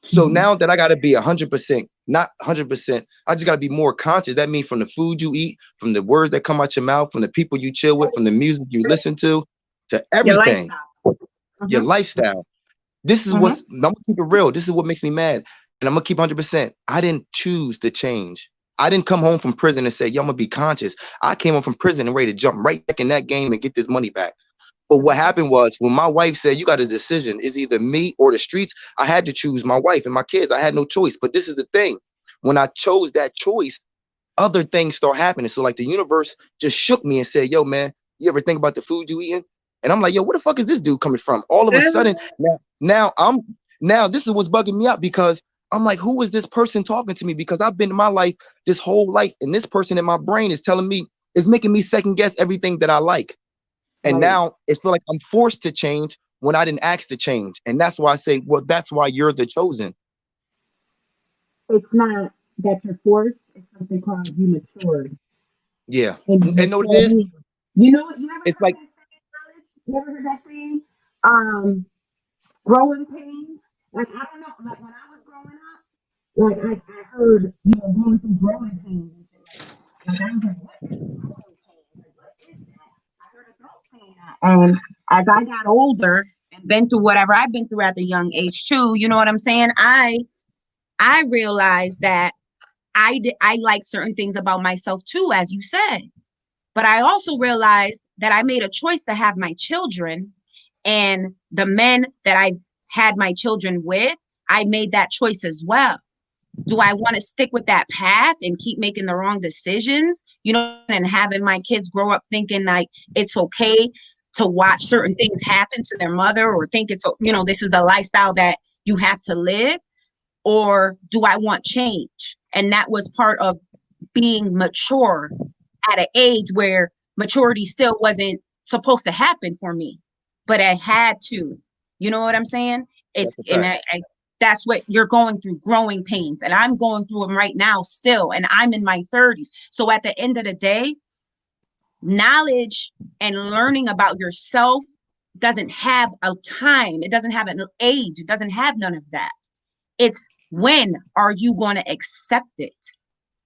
So now that I got to be 100%, not 100%, I just got to be more conscious. That means from the food you eat, from the words that come out your mouth, from the people you chill with, from the music you listen to Your everything, lifestyle. your Mhm. lifestyle. This is Mhm. I'm gonna keep it real. This is what makes me mad. And I'm gonna keep 100%. I didn't choose to change. I didn't come home from prison and say, yo, I'm gonna be conscious. I came home from prison and ready to jump right back in that game and get this money back. But what happened was when my wife said, you got a decision, it's either me or the streets, I had to choose my wife and my kids. I had no choice. But this is the thing. When I chose that choice, other things start happening. So like the universe just shook me and said, yo, man, you ever think about the food you eating? And I'm like, yo, where the fuck is this dude coming from? All of a sudden, now this is what's bugging me out because I'm like, who is this person talking to me? Because I've been in my life this whole life, and this person in my brain is telling me, is making me second guess everything that I like. And Right. now it's feel like I'm forced to change when I didn't ask to change. And that's why I say, well, that's why you're the chosen. It's not that you're forced. It's something called you matured. Yeah. And And know what it is? maturity. You know what? You ever It's heard like that saying, Alex? You ever heard that saying? Um, growing pains. Like I don't know. Like when I was growing up, like I heard going through growing pains and shit like that. Like I was like, what is growing pains? Like what is that? I heard adults saying that. And as I got older and been through whatever I've been through at a young age too, you know what I'm saying? I realized that I like certain things about myself too, as you said. But I also realized that I made a choice to have my children, and the men that I've had my children with, I made that choice as well. Do I want to stick with that path and keep making the wrong decisions, and having my kids grow up thinking like it's okay to watch certain things happen to their mother, or think this is a lifestyle that you have to live? Or do I want change? And that was part of being mature at an age where maturity still wasn't supposed to happen for me, but I had to. You know what I'm saying? that's It's a and fact. that's what you're going through, growing pains, and I'm going through them right now still, and I'm in my 30s. So at the end of the day, knowledge and learning about yourself doesn't have a time. It doesn't have an age. It doesn't have none of that. It's when are you going to accept it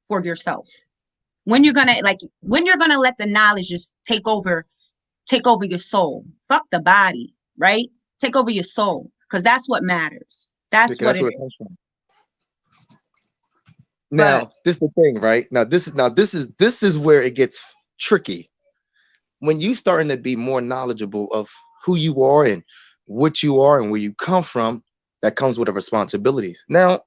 for yourself? When you're gonna let the knowledge just take over your soul. Fuck the body, right? Take over your soul, because that's what matters. That's Because what that's it where it is. comes from. But Now, this is the thing, right? Now this is where it gets tricky. When you starting to be more knowledgeable of who you are and what you are and where you come from, that comes with a responsibilities. Now,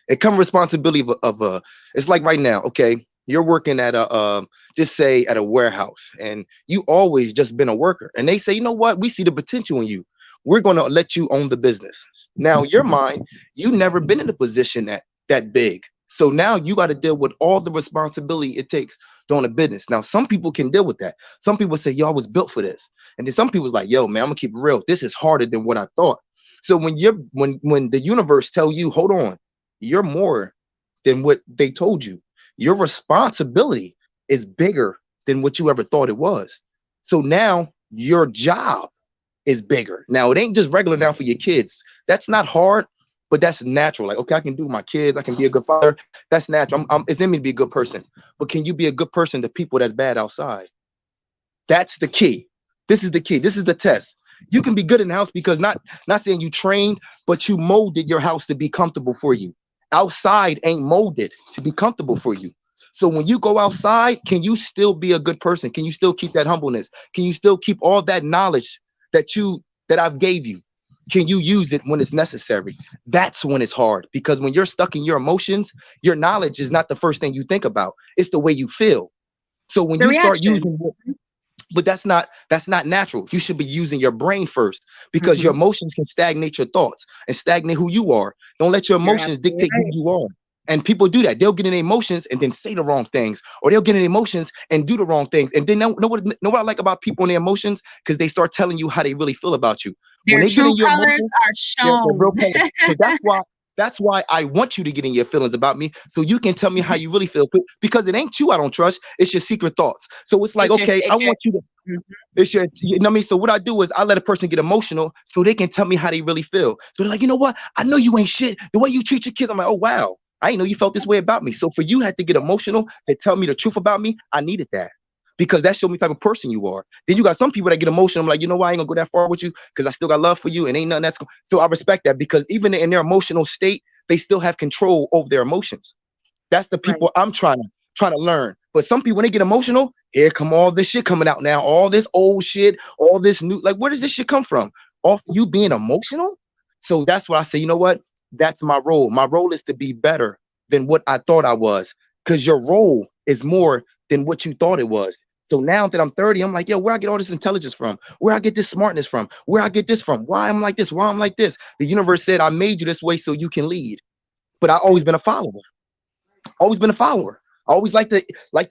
it comes responsibility of it's like right now, okay, you're working at a just say at a warehouse, and you always just been a worker, and they say, you know what, we see the potential in you, we're going to let you own the business. Now your mind, you never been in a position that big, so now you got to deal with all the responsibility it takes to own a business. Now some people can deal with that. Some people say, yo, I was built for this. And then some people's like, yo, man, I'm gonna keep it real, this is harder than what I thought. So when the universe tell you, hold on, you're more than what they told you. Your responsibility is bigger than what you ever thought it was. So now your job is bigger. Now it ain't just regular now for your kids. That's not hard, but that's natural. Like, okay, I can do my kids, I can be a good father. That's natural. It's in me to be a good person. But can you be a good person to people that's bad outside? That's the key. This is the key. This is the test. You can be good in the house because not saying you trained, but you molded your house to be comfortable for you. Outside ain't molded to be comfortable for you. So when you go outside, can you still be a good person? Can you still keep that humbleness? Can you still keep all that knowledge that I've gave you? Can you use it when it's necessary? That's when it's hard, because when you're stuck in your emotions, your knowledge is not the first thing you think about. It's the way you feel. So when the you start reaction. using, but that's not natural. You should be using your brain first, because your Hmm. emotions can stagnate your thoughts and stagnate who you are. Don't let your You're emotions absolutely dictate who right. you are. And people do that. They'll get in emotions and then say the wrong things, or they'll get in emotions and do the wrong things. And then know what I like about people in their emotions, because they start telling you how they really feel about you. When Their they get true in your colors emotions, are they're real shown. colors. So that's why I want you to get in your feelings about me, so you can tell me how you really feel. Because it ain't you I don't trust, it's your secret thoughts. So it's like, It's your, okay, I it's your, want you to, mhm. it's your, you know what I mean? So what I do is I let a person get emotional so they can tell me how they really feel. So they're like, you know what? I know you ain't shit. The way you treat your kids, I'm like, oh wow, I didn't know you felt this way about me. So for you had to get emotional to tell me the truth about me, I needed that. Because that showed me the type of person you are. Then you got some people that get emotional. I'm like, you know what? I ain't gonna go that far with you because I still got love for you and ain't nothing so I respect that, because even in their emotional state, they still have control over their emotions. That's the Right. people I'm trying to learn. But some people, when they get emotional, here come all this shit coming out now, all this old shit, all this new. Like, where does this shit come from? Off you being emotional. So that's why I say, you know what? That's my role. My role is to be better than what I thought I was, because your role is more than what you thought it was. So now that I'm 30, I'm like, yo, where I get all this intelligence from? Where I get this smartness from? Where I get this from? Why I'm like this? Why I'm like this? The universe said I made you this way so you can lead. But I always Right. been a follower. Always been a follower. I always like to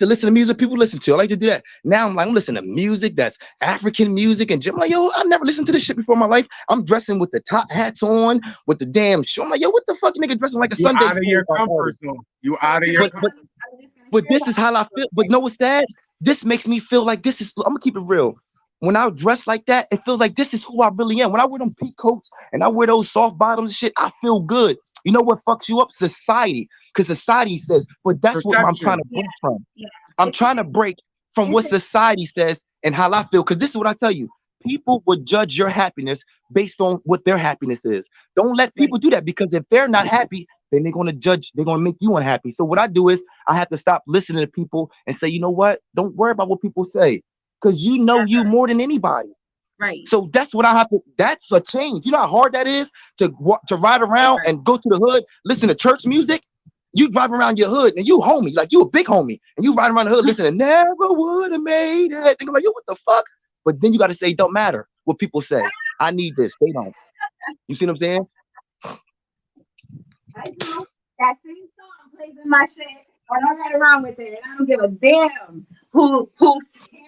listen to music people listen to. I like to do that. Now I'm listening to music that's African music, and I'm like, yo, I never listened to this shit before in my life. I'm dressing with the top hats on, with the damn show. I'm like, yo, what the fuck, nigga, dressing like a You Sunday out of school your comfort artist? zone. You So out of can your I? But comfort but I'm just gonna but share this is something how I real feel. But quick. know what's sad? This makes me feel like this is, I'm gonna keep it real. When I dress like that, it feels like this is who I really am. When I wear them peak coats and I wear those soft bottoms and shit, I feel good. You know what fucks you up? Society. Because society says, but that's what I'm trying Perception. to Yeah, break from. yeah. I'm trying to break from what It's a society says and how I feel. Because this is what I tell you. People would judge your happiness based on what their happiness is. Don't let right, people do that, because if they're not happy, then they're going to judge, they're going to make you unhappy. So what I do is I have to stop listening to people and say, you know what? Don't worry about what people say, because you know you more than anybody. right. So that's what I have to. That's a change. You know how hard that is to ride around Hard. and go to the hood, listen to church music. You drive around your hood and you homie, like you a big homie, and you ride around the hood listening. Never would have made it. Think like, yo, what the fuck? But then you got to say, it don't matter what people say. I need this. They don't. You see what I'm saying? I do. That same song plays in my shit, and I ride around with it, and I don't give a damn who hears me.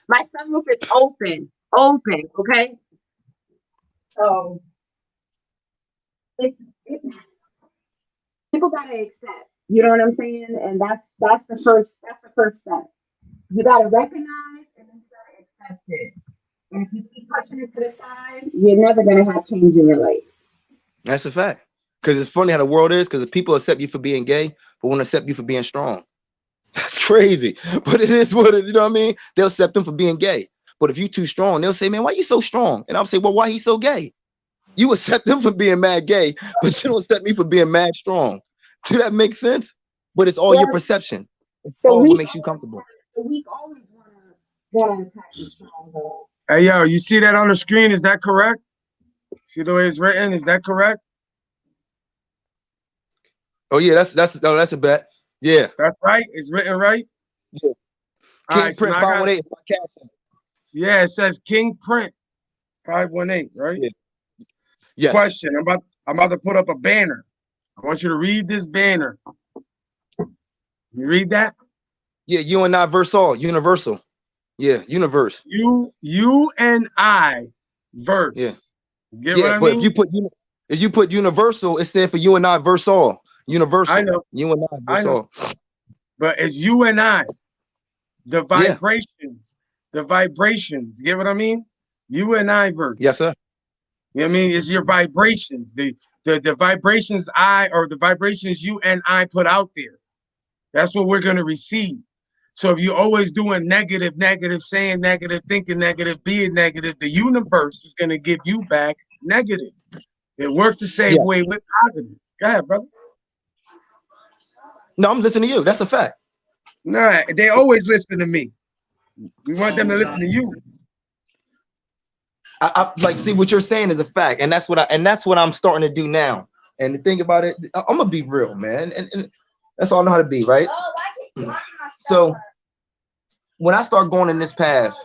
My sunroof is open. Okay, so it's people gotta accept. You know what I'm saying? And that's the first step. You gotta recognize, and then you gotta accept it. And if you keep pushing it to the side, you're never gonna have change in your life. That's a fact. Because it's funny how the world is. Because people accept you for being gay, but won't accept you for being strong. That's crazy. But it is what it. You know what I mean? They'll accept them for being gay. But if you too strong, they'll say, man, why you so strong? And I'll say, well, why he so gay? You accept them for being mad gay, but you don't accept me for being mad strong. Do that make sense? But it's all your Well, perception. It's the all what weak, makes you comfortable. the weak always wanna attack the strong, though. Hey, yo, you see that on the screen? Is that correct? See the way it's written? Is that correct? Oh yeah, that's a bet. Yeah. That's right. It's written right. Yeah. All King right. So Print now I got, 518 is my caption. yeah, it says King Print 518, right? Yeah. Yes. Question. I'm about to put up a banner. I want you to read this banner. You read that? Yeah, you and I verse all, universal. Yeah, universe. You and I Yeah. verse. Get what Yeah, I but mean? if you put universal, it's saying for you and I verse all. I Universal. know, You and I I verse know. all. But it's you and I, the Yeah. vibrations, the vibrations. Get what I mean? You and I Yes, verse. sir. You know what I mean? It's your vibrations. The vibrations the vibrations you and I put out there. That's what we're gonna receive. So if you're always doing negative, saying negative, thinking negative, being negative, the universe is gonna give you back negative. It works the same Yes. way with positive. Go ahead, brother. No, I'm listening to you. That's a fact. Nah, they always listen to me. We want them to listen to you. I like see what you're saying is a fact, and that's what I'm starting to do now. And the thing about it, I'm gonna be real, man, and that's all I know how to be, right? So when I start going in this path,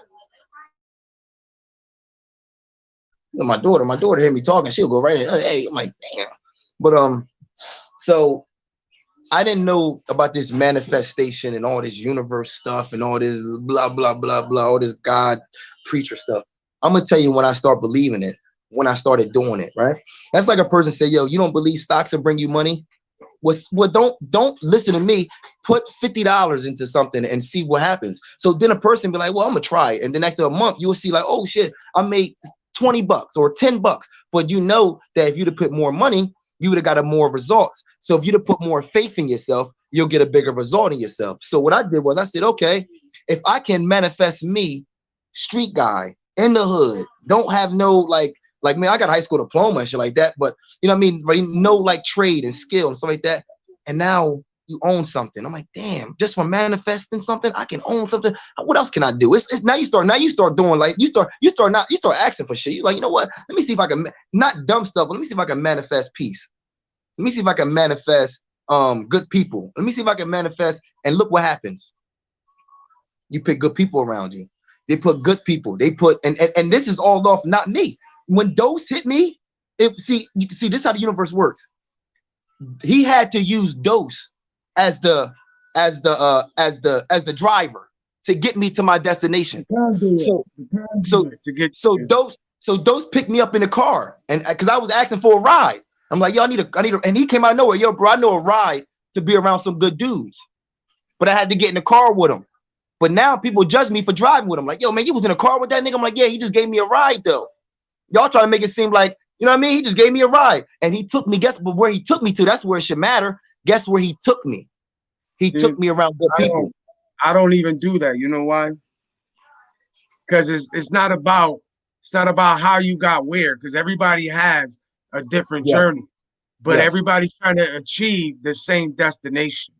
my daughter hear me talking, she'll go right in. Hey, I'm like, damn. But so I didn't know about this manifestation and all this universe stuff and all this blah blah blah blah, all this God preacher stuff. I'm gonna tell you when I start believing it, when I started doing it, right? That's like a person say, yo, you don't believe stocks will bring you money? Well, don't listen to me. Put $50 into something and see what happens. So then a person be like, well, I'm gonna try it. And then after a month, you'll see like, oh shit, I made $20 or $10. But you know that if you'd have put more money, you would have got a more results. So if you'd have put more faith in yourself, you'll get a bigger result in yourself. So what I did was I said, okay, if I can manifest me, street guy in the hood, don't have no like man, I got a high school diploma and shit like that, but you know what I mean, right? No like trade and skill and stuff like that. And now you own something. I'm like, damn, just from manifesting something, I can own something. What else can I do? It's now you start doing like you start asking for shit. You're like, you know what? Let me see if I can not dumb stuff, but let me see if I can manifest peace. Let me see if I can manifest good people. Let me see if I can manifest, and look what happens. You pick good people around you. They put good people. They put and this is all off not me. When dose hit me, you can see this is how the universe works. He had to use dose as the driver to get me to my destination. So To get so dose picked me up in the car, and because I was asking for a ride. I'm like, yo, I need a, and he came out of nowhere. Yo, bro, I know a ride to be around some good dudes, but I had to get in the car with him. But now people judge me for driving with him. Like, yo, man, you was in a car with that nigga? I'm like, yeah, he just gave me a ride, though. Y'all trying to make it seem like, you know what I mean? He just gave me a ride. And he took me, guess but where he took me to, that's where it should matter. Guess where he took me? He See, took me around good people. I don't even do that. You know why? Because it's not about how you got where, because everybody has a different Yes, journey, but yes, everybody's trying to achieve the same destination.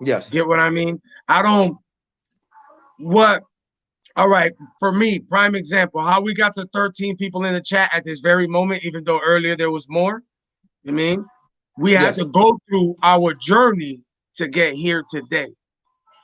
yes, Get what I mean? I don't what all right, for me, prime example, how we got to 13 people in the chat at this very moment, even though earlier there was more. I mean, we had to yes, go through our journey to get here today.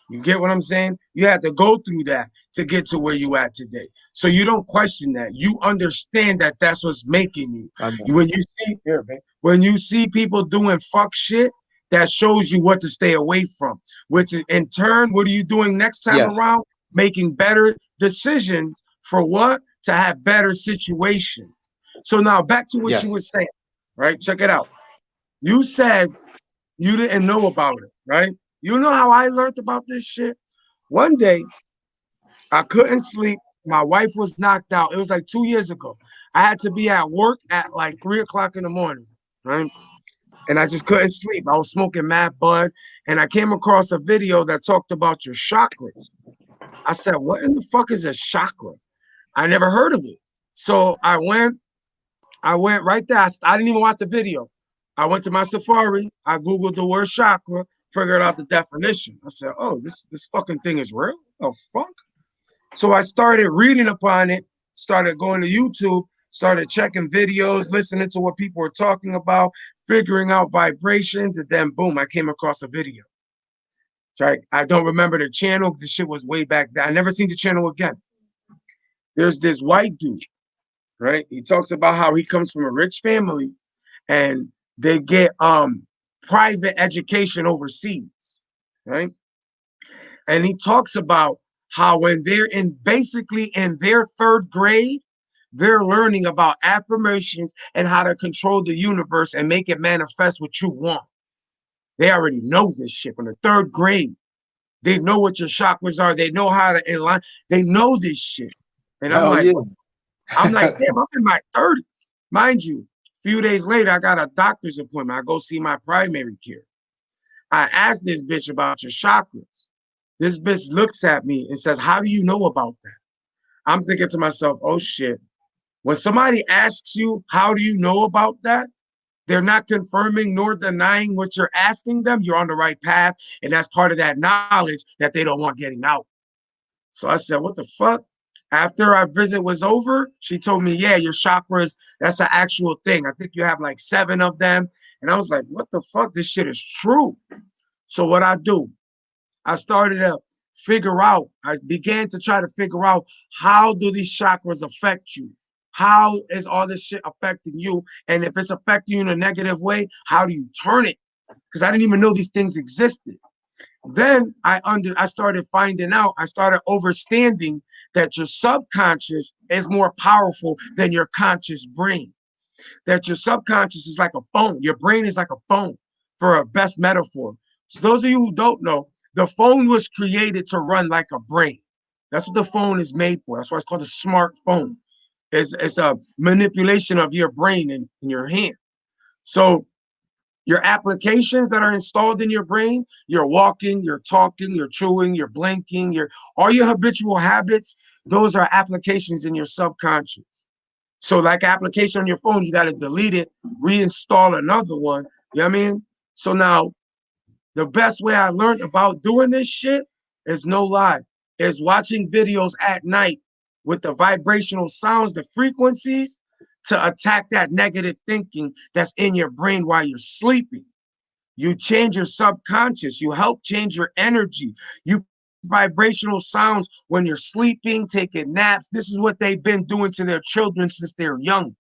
You get what I'm saying? You had to go through that to get to where you at today. So you don't question that. You understand that that's what's making you. I know. When you see here, man, when you see people doing fuck shit, that shows you what to stay away from. Which in turn, what are you doing next time Yes, around? Making better decisions for what? To have better situations. So now back to what you yes. were saying, right? Check it out. You said you didn't know about it, right? You know how I learned about this shit? One day, I couldn't sleep. My wife was knocked out. It was like 2 years ago. I had to be at work at like 3 o'clock in the morning, right? And I just couldn't sleep. I was smoking mad bud, and I came across a video that talked about your chakras. I said, "What in the fuck is a chakra?" I never heard of it. So I went right there. I didn't even watch the video. I went to my Safari. I Googled the word chakra, figured out the definition. I said, "Oh, this fucking thing is real? Oh fuck." So I started reading upon it, started going to YouTube, started checking videos, listening to what people were talking about, figuring out vibrations, and then boom, I came across a video. So I don't remember the channel because the shit was way back then. I never seen the channel again. There's this white dude, right? He talks about how he comes from a rich family and they get private education overseas, right? And he talks about how when they're in basically in their third grade, they're learning about affirmations and how to control the universe and make it manifest what you want. They already know this shit from the third grade. They know what your chakras are. They know how to align. They know this shit. And I'm Hell like, yeah. I'm like, damn, I'm in my 30s. Mind you, a few days later, I got a doctor's appointment. I go see my primary care. I asked this bitch about your chakras. This bitch looks at me and says, "How do you know about that?" I'm thinking to myself, oh shit. When somebody asks you, how do you know about that? They're not confirming nor denying what you're asking them. You're on the right path. And that's part of that knowledge that they don't want getting out. So I said, what the fuck? After our visit was over, she told me, yeah, your chakras, that's an actual thing. I think you have like 7 of them. And I was like, what the fuck? This shit is true. So what I do, I started to figure out, I began to try to figure out how do these chakras affect you? How is all this shit affecting you? And if it's affecting you in a negative way, how do you turn it? Because I didn't even know these things existed. Then I started finding out, I started understanding that your subconscious is more powerful than your conscious brain. That your subconscious is like a phone. Your brain is like a phone for a best metaphor. So those of you who don't know, the phone was created to run like a brain. That's what the phone is made for. That's why it's called a smartphone. It's a manipulation of your brain in your hand. So your applications that are installed in your brain, you're walking, you're talking, you're chewing, you're blinking, all your habitual habits, those are applications in your subconscious. So like application on your phone, you got to delete it, reinstall another one. You know what I mean? So now the best way I learned about doing this shit is no lie, is watching videos at night with the vibrational sounds, the frequencies to attack that negative thinking that's in your brain while you're sleeping. You change your subconscious. You help change your energy. You play these vibrational sounds when you're sleeping, taking naps. This is what they've been doing to their children since they're young,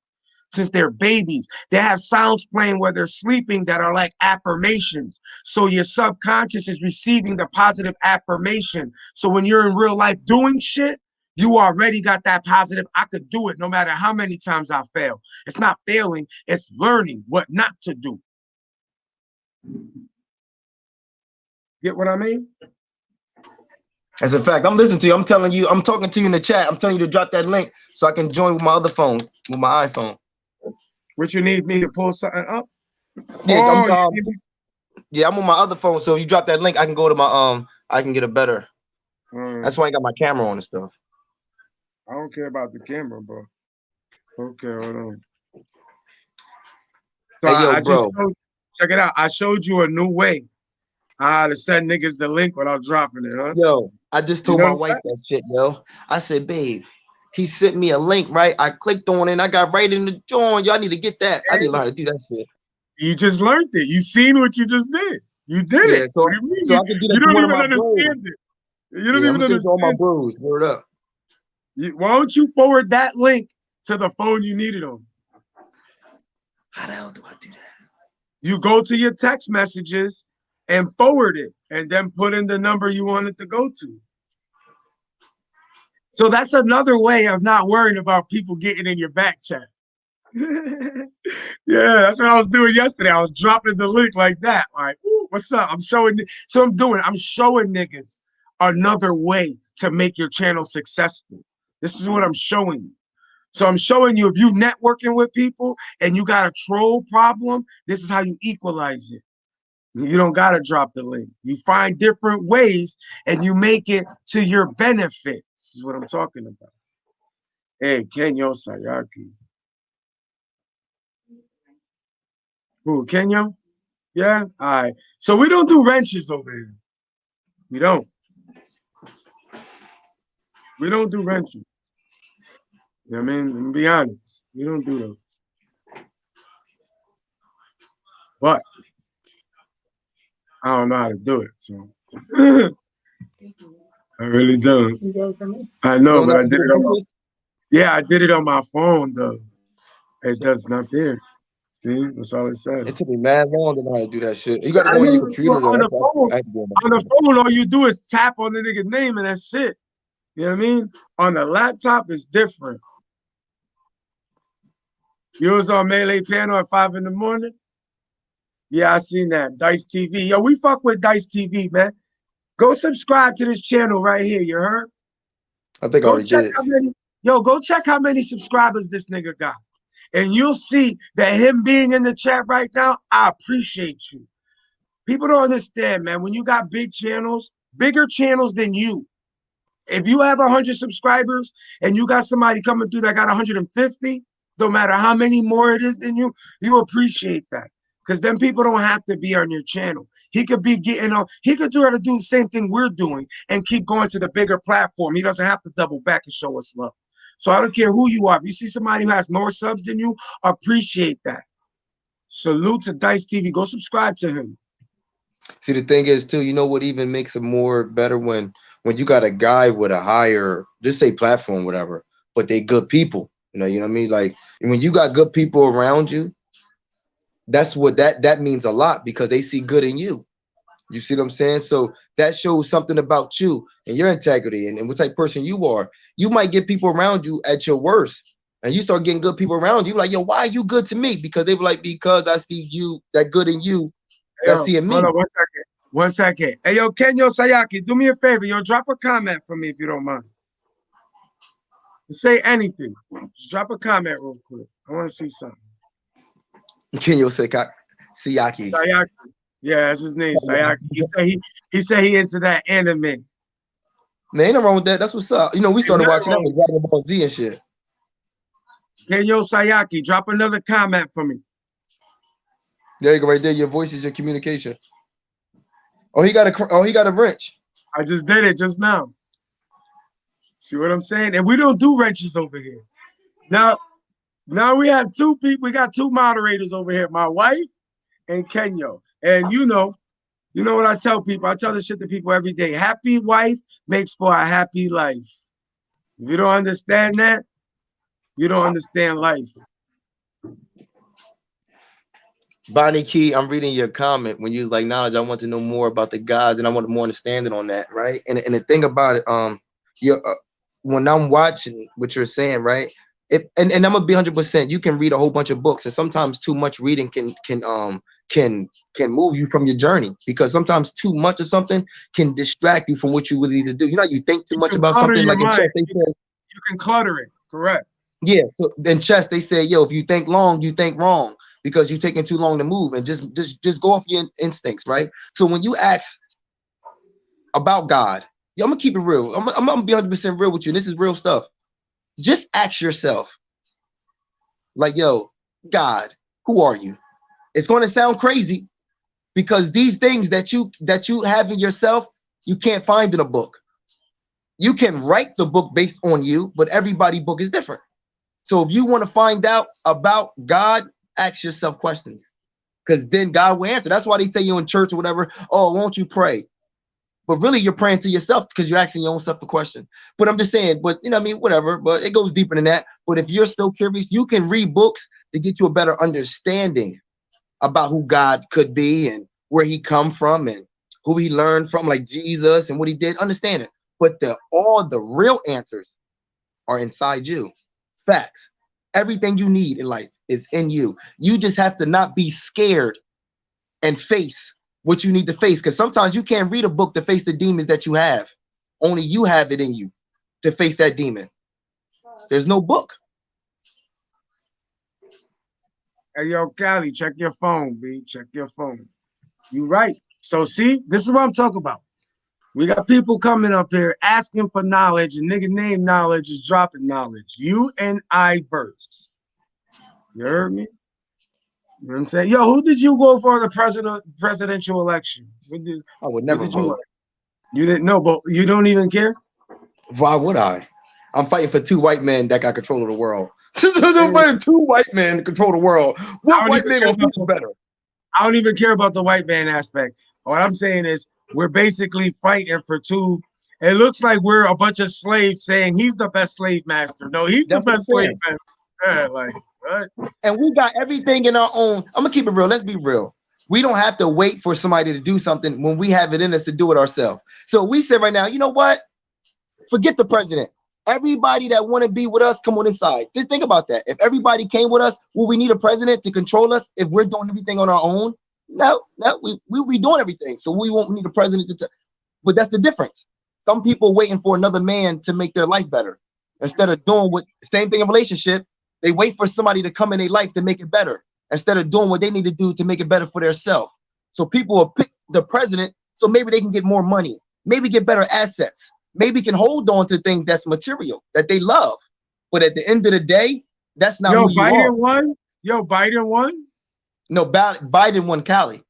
since they're babies. They have sounds playing where they're sleeping that are like affirmations. So your subconscious is receiving the positive affirmation. So when you're in real life doing shit, you already got that positive. I could do it no matter how many times I fail. It's not failing, it's learning what not to do. Get what I mean? As a fact, I'm listening to you. I'm telling you, I'm talking to you in the chat. I'm telling you to drop that link so I can join with my other phone, with my iPhone. What you need me to pull something up? Yeah, Oh, you need me. yeah, I'm on my other phone. So you drop that link, I can go to my I can get a better. That's why I got my camera on and stuff. I don't care about the camera, bro. Okay, hold on. So Hey, yo, I just bro. check it out. I showed you a new way how to send niggas the link without dropping it, huh? Yo, I just You told my know wife that? that shit, yo. I said, babe, he sent me a link, right? I clicked on it and I got right in the joint. Y'all need to get that. I need to learn how to do that shit. You just learned it. You seen what you just did. You did Yeah, it. What so do you mean? so I can do that You to don't one of even my bros. understand it. You don't Yeah, I'm even gonna send it to all my understand bros. Word up. it. Why don't you forward that link to the phone you need it on? How the hell do I do that? You go to your text messages and forward it, and then put in the number you want it to go to. So that's another way of not worrying about people getting in your back chat. Yeah, that's what I was doing yesterday. I was dropping the link like that. Like, ooh, what's up? I'm showing niggas another way to make your channel successful. This is what I'm showing you. So I'm showing you if you networking with people and you got a troll problem, this is how you equalize it. You don't gotta drop the link. You find different ways and you make it to your benefit. This is what I'm talking about. Hey, Kenyo Sayaki. Who, Kenyo? Yeah? All right. So we don't do wrenches over here. We don't. We don't do wrenches. You know what I mean? Let me be honest. We don't do those. But I don't know how to do it. So I really don't. I You know, don't know but how I to did do it on my wrenches? yeah, I did it on my phone though. That's not there. See, that's all it It says. took me mad long to know how to do that shit. You got to I go on your mean, computer though. on That's the what phone, I have to do on my on the computer. phone, all you do is tap on the nigga's name and that's it. You know what I mean? On the laptop, it's different. You was on Melee Panel at 5 in the morning? Yeah, I seen that. Dice TV. Yo, we fuck with Dice TV, man. Go subscribe to this channel right here. You heard? I think I Go already check did. how many. Yo, go check how many subscribers this nigga got. And you'll see that him being in the chat right now, I appreciate you. People don't understand, man. When you got big channels, bigger channels than you, if you have 100 subscribers and you got somebody coming through that got 150, no matter how many more it is than you appreciate that. Because then people don't have to be on your channel. He could be getting on, he could try to do the same thing we're doing and keep going to the bigger platform. He doesn't have to double back and show us love. So I don't care who you are. If you see somebody who has more subs than you, appreciate that. Salute to Dice TV. Go subscribe to him. See, the thing is too, you know what even makes it more better when you got a guy with a higher, just say platform, whatever, but they good people. You know what I mean? Like when you got good people around you, that's what that means a lot because they see good in you. You see what I'm saying? So that shows something about you and your integrity and what type of person you are. You might get people around you at your worst. And you start getting good people around you, like, yo, why are you good to me? Because they were like, because I see you, that good in you, Hey, that's yo, seeing hold me. on 1 second. 1 second. Hey, yo, Kenyo Sayaki, do me a favor. Yo, drop a comment for me if you don't mind. Say anything. Just drop a comment real quick. I want to see something. Kenyo Siyaki. Sayaki. Yeah, that's his name, Sayaki. He said he into that anime. Man, ain't no wrong with that. That's what's up. We Ain't started nothing watching that wrong with with Dragon Ball Z and shit. Kenyo Sayaki. Drop another comment for me. There you go, right there. Your voice is your communication. Oh, he got a wrench. I just did it just now. See what I'm saying? And we don't do wrenches over here. Now we have two people. We got two moderators over here. My wife and Kenyo. And you know what I tell people? I tell this shit to people every day. Happy wife makes for a happy life. If you don't understand that, you don't understand life. Bonnie Key, I'm reading your comment when you like knowledge. I want to know more about the gods, and I want more understanding on that, right? And the thing about it, when I'm watching what you're saying, right? And I'm gonna be 100%. You can read a whole bunch of books, and sometimes too much reading can can can move you from your journey, because sometimes too much of something can distract you from what you really need to do. You know, you think too You much can about clutter something, your like in chess, mind. they say, You can clutter it. Correct. yeah. So in chess, they say, yo, if you think long, you think wrong because you're taking too long to move, and just go off your instincts, right? So when you ask about God, yo, I'm gonna keep it real. I'm gonna be 100% real with you. And this is real stuff. Just ask yourself, like, yo, God, who are you? It's going to sound crazy because these things that you have in yourself, you can't find in a book. You can write the book based on you, but everybody's book is different. So if you want to find out about God, ask yourself questions, because then God will answer. That's why they say you in church or whatever, oh, won't you pray? But really, you're praying to yourself because you're asking your own self a question. But I'm just saying, but you know what I mean, whatever. But it goes deeper than that. But if you're still curious, you can read books to get you a better understanding about who God could be and where he come from and who he learned from, like Jesus and what he did. Understand it. But all the real answers are inside you. Facts. Everything you need in life is in you. You just have to not be scared and face what you need to face. Because sometimes you can't read a book to face the demons that you have. Only you have it in you to face that demon. There's no book. Hey, yo, Cali, check your phone, B. Check your phone. You right. So see, this is what I'm talking about. We got people coming up here asking for knowledge, and nigga name knowledge is dropping knowledge. You and I verse. You heard me? You know what I'm saying? Yo, who did you go for the presidential election? I would What never did you vote. like? You didn't know, but you don't even care? Why would I? I'm fighting for two white men that got control of the world. I'm Eh, fighting two white men to control the world. I What don't white even man care gonna about feel better? I don't even care about the white man aspect. What I'm saying is we're basically fighting for two. It looks like we're a bunch of slaves saying he's the best slave master. No, he's the That's what I'm best slave saying. master. Yeah, like what? And we got everything in our own. I'm gonna keep it real. Let's be real. We don't have to wait for somebody to do something when we have it in us to do it ourselves. So we say right now, you know what? Forget the president. Everybody that want to be with us, come on inside. Just think about that. If everybody came with us, will we need a president to control us if we're doing everything on our own? No, no, we'll be doing everything. So we won't need a president but that's the difference. Some people waiting for another man to make their life better. Instead of doing what same thing in relationship, they wait for somebody to come in their life to make it better. Instead of doing what they need to do to make it better for themselves. So people will pick the president so maybe they can get more money, maybe get better assets, maybe can hold on to things that's material that they love. But at the end of the day, that's not Yo, who you are. Biden won. Yo, Biden won. No, Biden won Cali.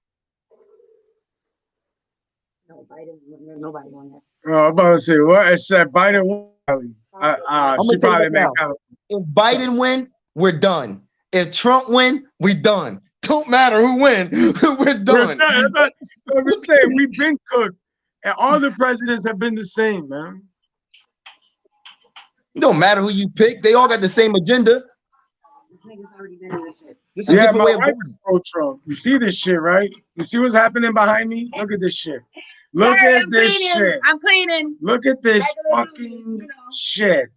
No, Biden, nobody on that. Oh, I'm about to say what it said. Biden won. I'm She gonna tell you probably right made now. kind If of. Biden win, we're done. If Trump win, we done. Don't matter who win, we're We're done. done. So I'm just saying we've been cooked, and all the presidents have been the same, man. Don't matter who you pick. They all got the same agenda. This nigga's already been in the shits. Just a Yeah, different my way of wife going. is pro Trump. You see this shit, right? You see what's happening behind me? Look at this shit. Look Sorry, at I'm this cleaning. shit. I'm cleaning. Look at this Regular duties, fucking you know. shit.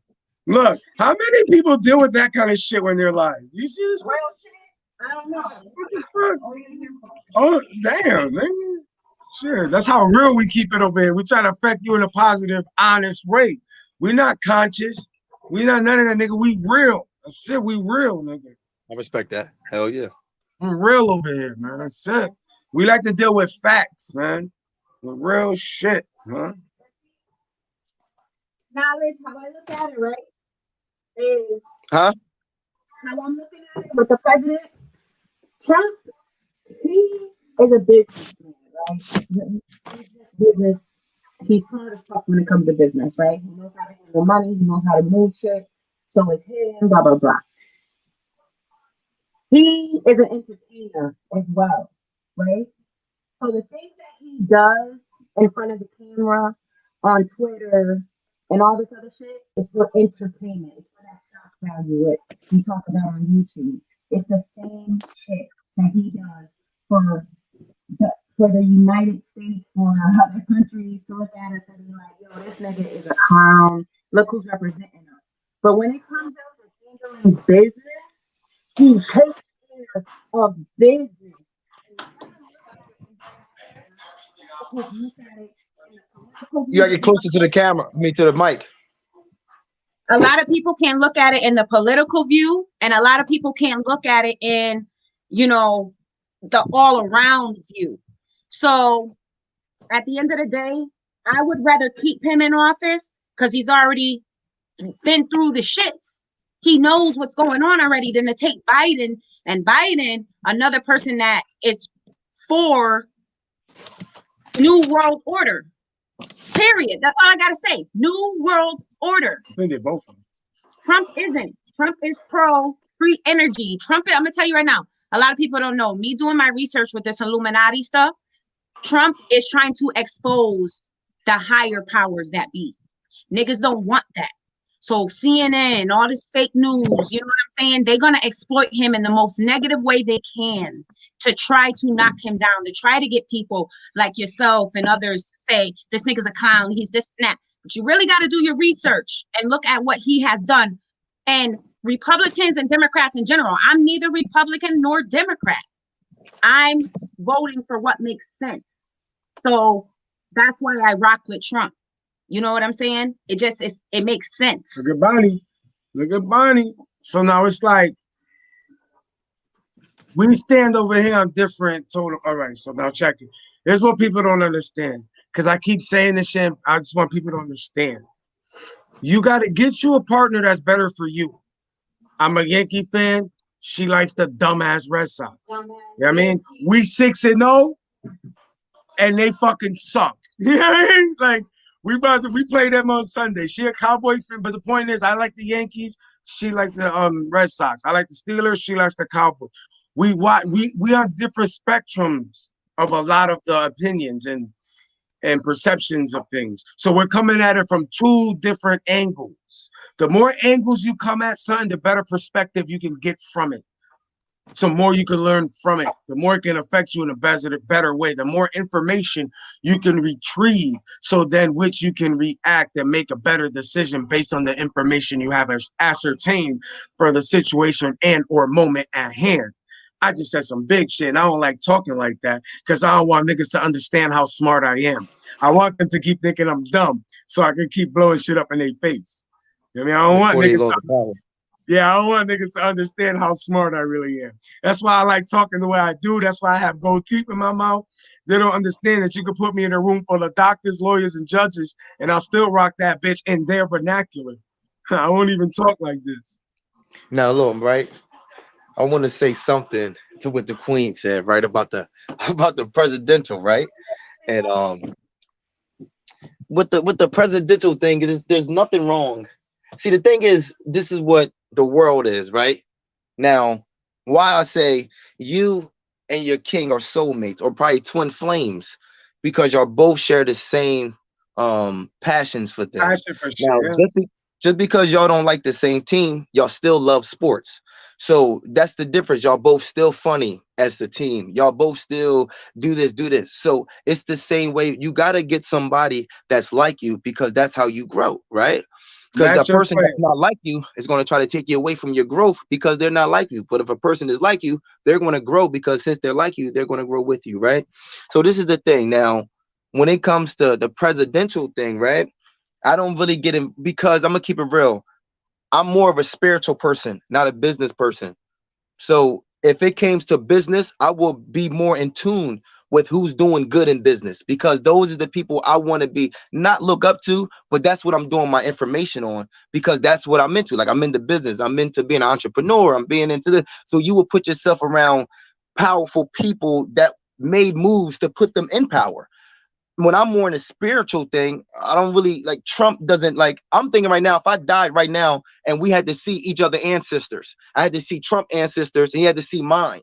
Look, how many people deal with that kind of shit when they're alive? You see this? Real shit. I don't know. What the fuck? Only in here for. Oh, damn, nigga. Shit, that's how real we keep it over here. We try to affect you in a positive, honest way. We're not conscious. We not none of that, nigga. We real. That's it. We real, nigga. I respect that. Hell yeah. I'm real over here, man. That's it. We like to deal with facts, man. With real shit, huh? Knowledge, how I look at it, right, is Huh? how I'm looking at it with the president. Trump, he is a businessman, right? He's just business. He's smart as fuck when it comes to business, right? He knows how to handle money. He knows how to move shit. So it's him, blah, blah, blah. He is an entertainer as well, right? So the things that he does in front of the camera, on Twitter, and all this other shit is for entertainment. It's for that shock value what we talk about on YouTube. It's the same shit that he does for the United States, for other countries to look at us and be like, yo, this nigga is a clown. Look who's representing us. But when it comes down to handling business, he takes care of business. And people can look at it in the political You view, gotta but get closer to the camera. I mean, to the mic. a lot of people can look at it in the political view, and a lot of people can't look at it in, you know, the all around view. So at the end of the day, I would rather keep him in office because he's already been through the shits. He knows what's going on already, than to take Biden, and Biden, another person that is for New World Order. Period. That's all I gotta say. New World Order. I think they both of them. Trump isn't. Trump is pro free energy. Trump, I'm gonna tell you right now, a lot of people don't know. Me doing my research with this Illuminati stuff, Trump is trying to expose the higher powers that be. Niggas don't want that. So CNN, all this fake news, you know what I'm saying? They're gonna exploit him in the most negative way they can to try to knock him down, to try to get people like yourself and others say this nigga's a clown, he's this snap. But you really got to do your research and look at what he has done. And Republicans and Democrats in general, I'm neither Republican nor Democrat. I'm voting for what makes sense. So that's why I rock with Trump. You know what I'm saying? It makes sense. Look at Bonnie. Look at Bonnie. So now it's like we stand over here on different total. All right, so now check it. Here's what people don't understand. Because I keep saying this shit. I just want people to understand. You got to get you a partner that's better for you. I'm a Yankee fan. She likes the dumbass Red Sox. You know what I mean? We 6-0 and they fucking suck. You know what I mean? Like, we play them on Sunday. She a Cowboy fan, but the point is, I like the Yankees. She like the Red Sox. I like the Steelers. She likes the Cowboys. We on different spectrums of a lot of the opinions and perceptions of things. So we're coming at it from two different angles. The more angles you come at something, the better perspective you can get from it. So more you can learn from it, the more it can affect you in a better way, the more information you can retrieve, so then which you can react and make a better decision based on the information you have ascertained for the situation and or moment at hand. I just said some big shit, and I don't like talking like that because I don't want niggas to understand how smart I am. I want them to keep thinking I'm dumb so I can keep blowing shit up in their face. I mean, I don't want Before they niggas lost to the power. yeah, I don't want niggas to understand how smart I really am. That's why I like talking the way I do. That's why I have gold teeth in my mouth. They don't understand that you can put me in a room full of doctors, lawyers, and judges, and I'll still rock that bitch in their vernacular. I won't even talk like this. Now, look, right? I want to say something to what the Queen said, right, about the about the presidential, right? And with the presidential thing, there's nothing wrong. See, the thing is, this is what the world is, right? Now, why I say you and your king are soulmates or probably twin flames, because y'all both share the same passions for things. Passion for shit, Now, yeah. just because y'all don't like the same team, y'all still love sports. So that's the difference. Y'all both still funny as the team. Y'all both still do this, do this. So it's the same way. You got to get somebody that's like you, because that's how you grow, right? Because a Match your person plan. that's not like you is going to try to take you away from your growth because they're not like you. But if a person is like you, they're going to grow, because since they're like you, they're going to grow with you, right? So this is the thing. Now, when it comes to the presidential thing, right? I don't really get in, because I'm going to keep it real. I'm more of a spiritual person, not a business person. So if it came to business, I will be more in tune with who's doing good in business, because those are the people I want to be, not look up to, but that's what I'm doing my information on, because that's what I'm into. Like, I'm into business. I'm into being an entrepreneur. I'm being into this. So you will put yourself around powerful people that made moves to put them in power. When I'm more in a spiritual thing, I don't really like Trump. Doesn't like, I'm thinking right now, if I died right now and we had to see each other ancestors, I had to see Trump ancestors and he had to see mine,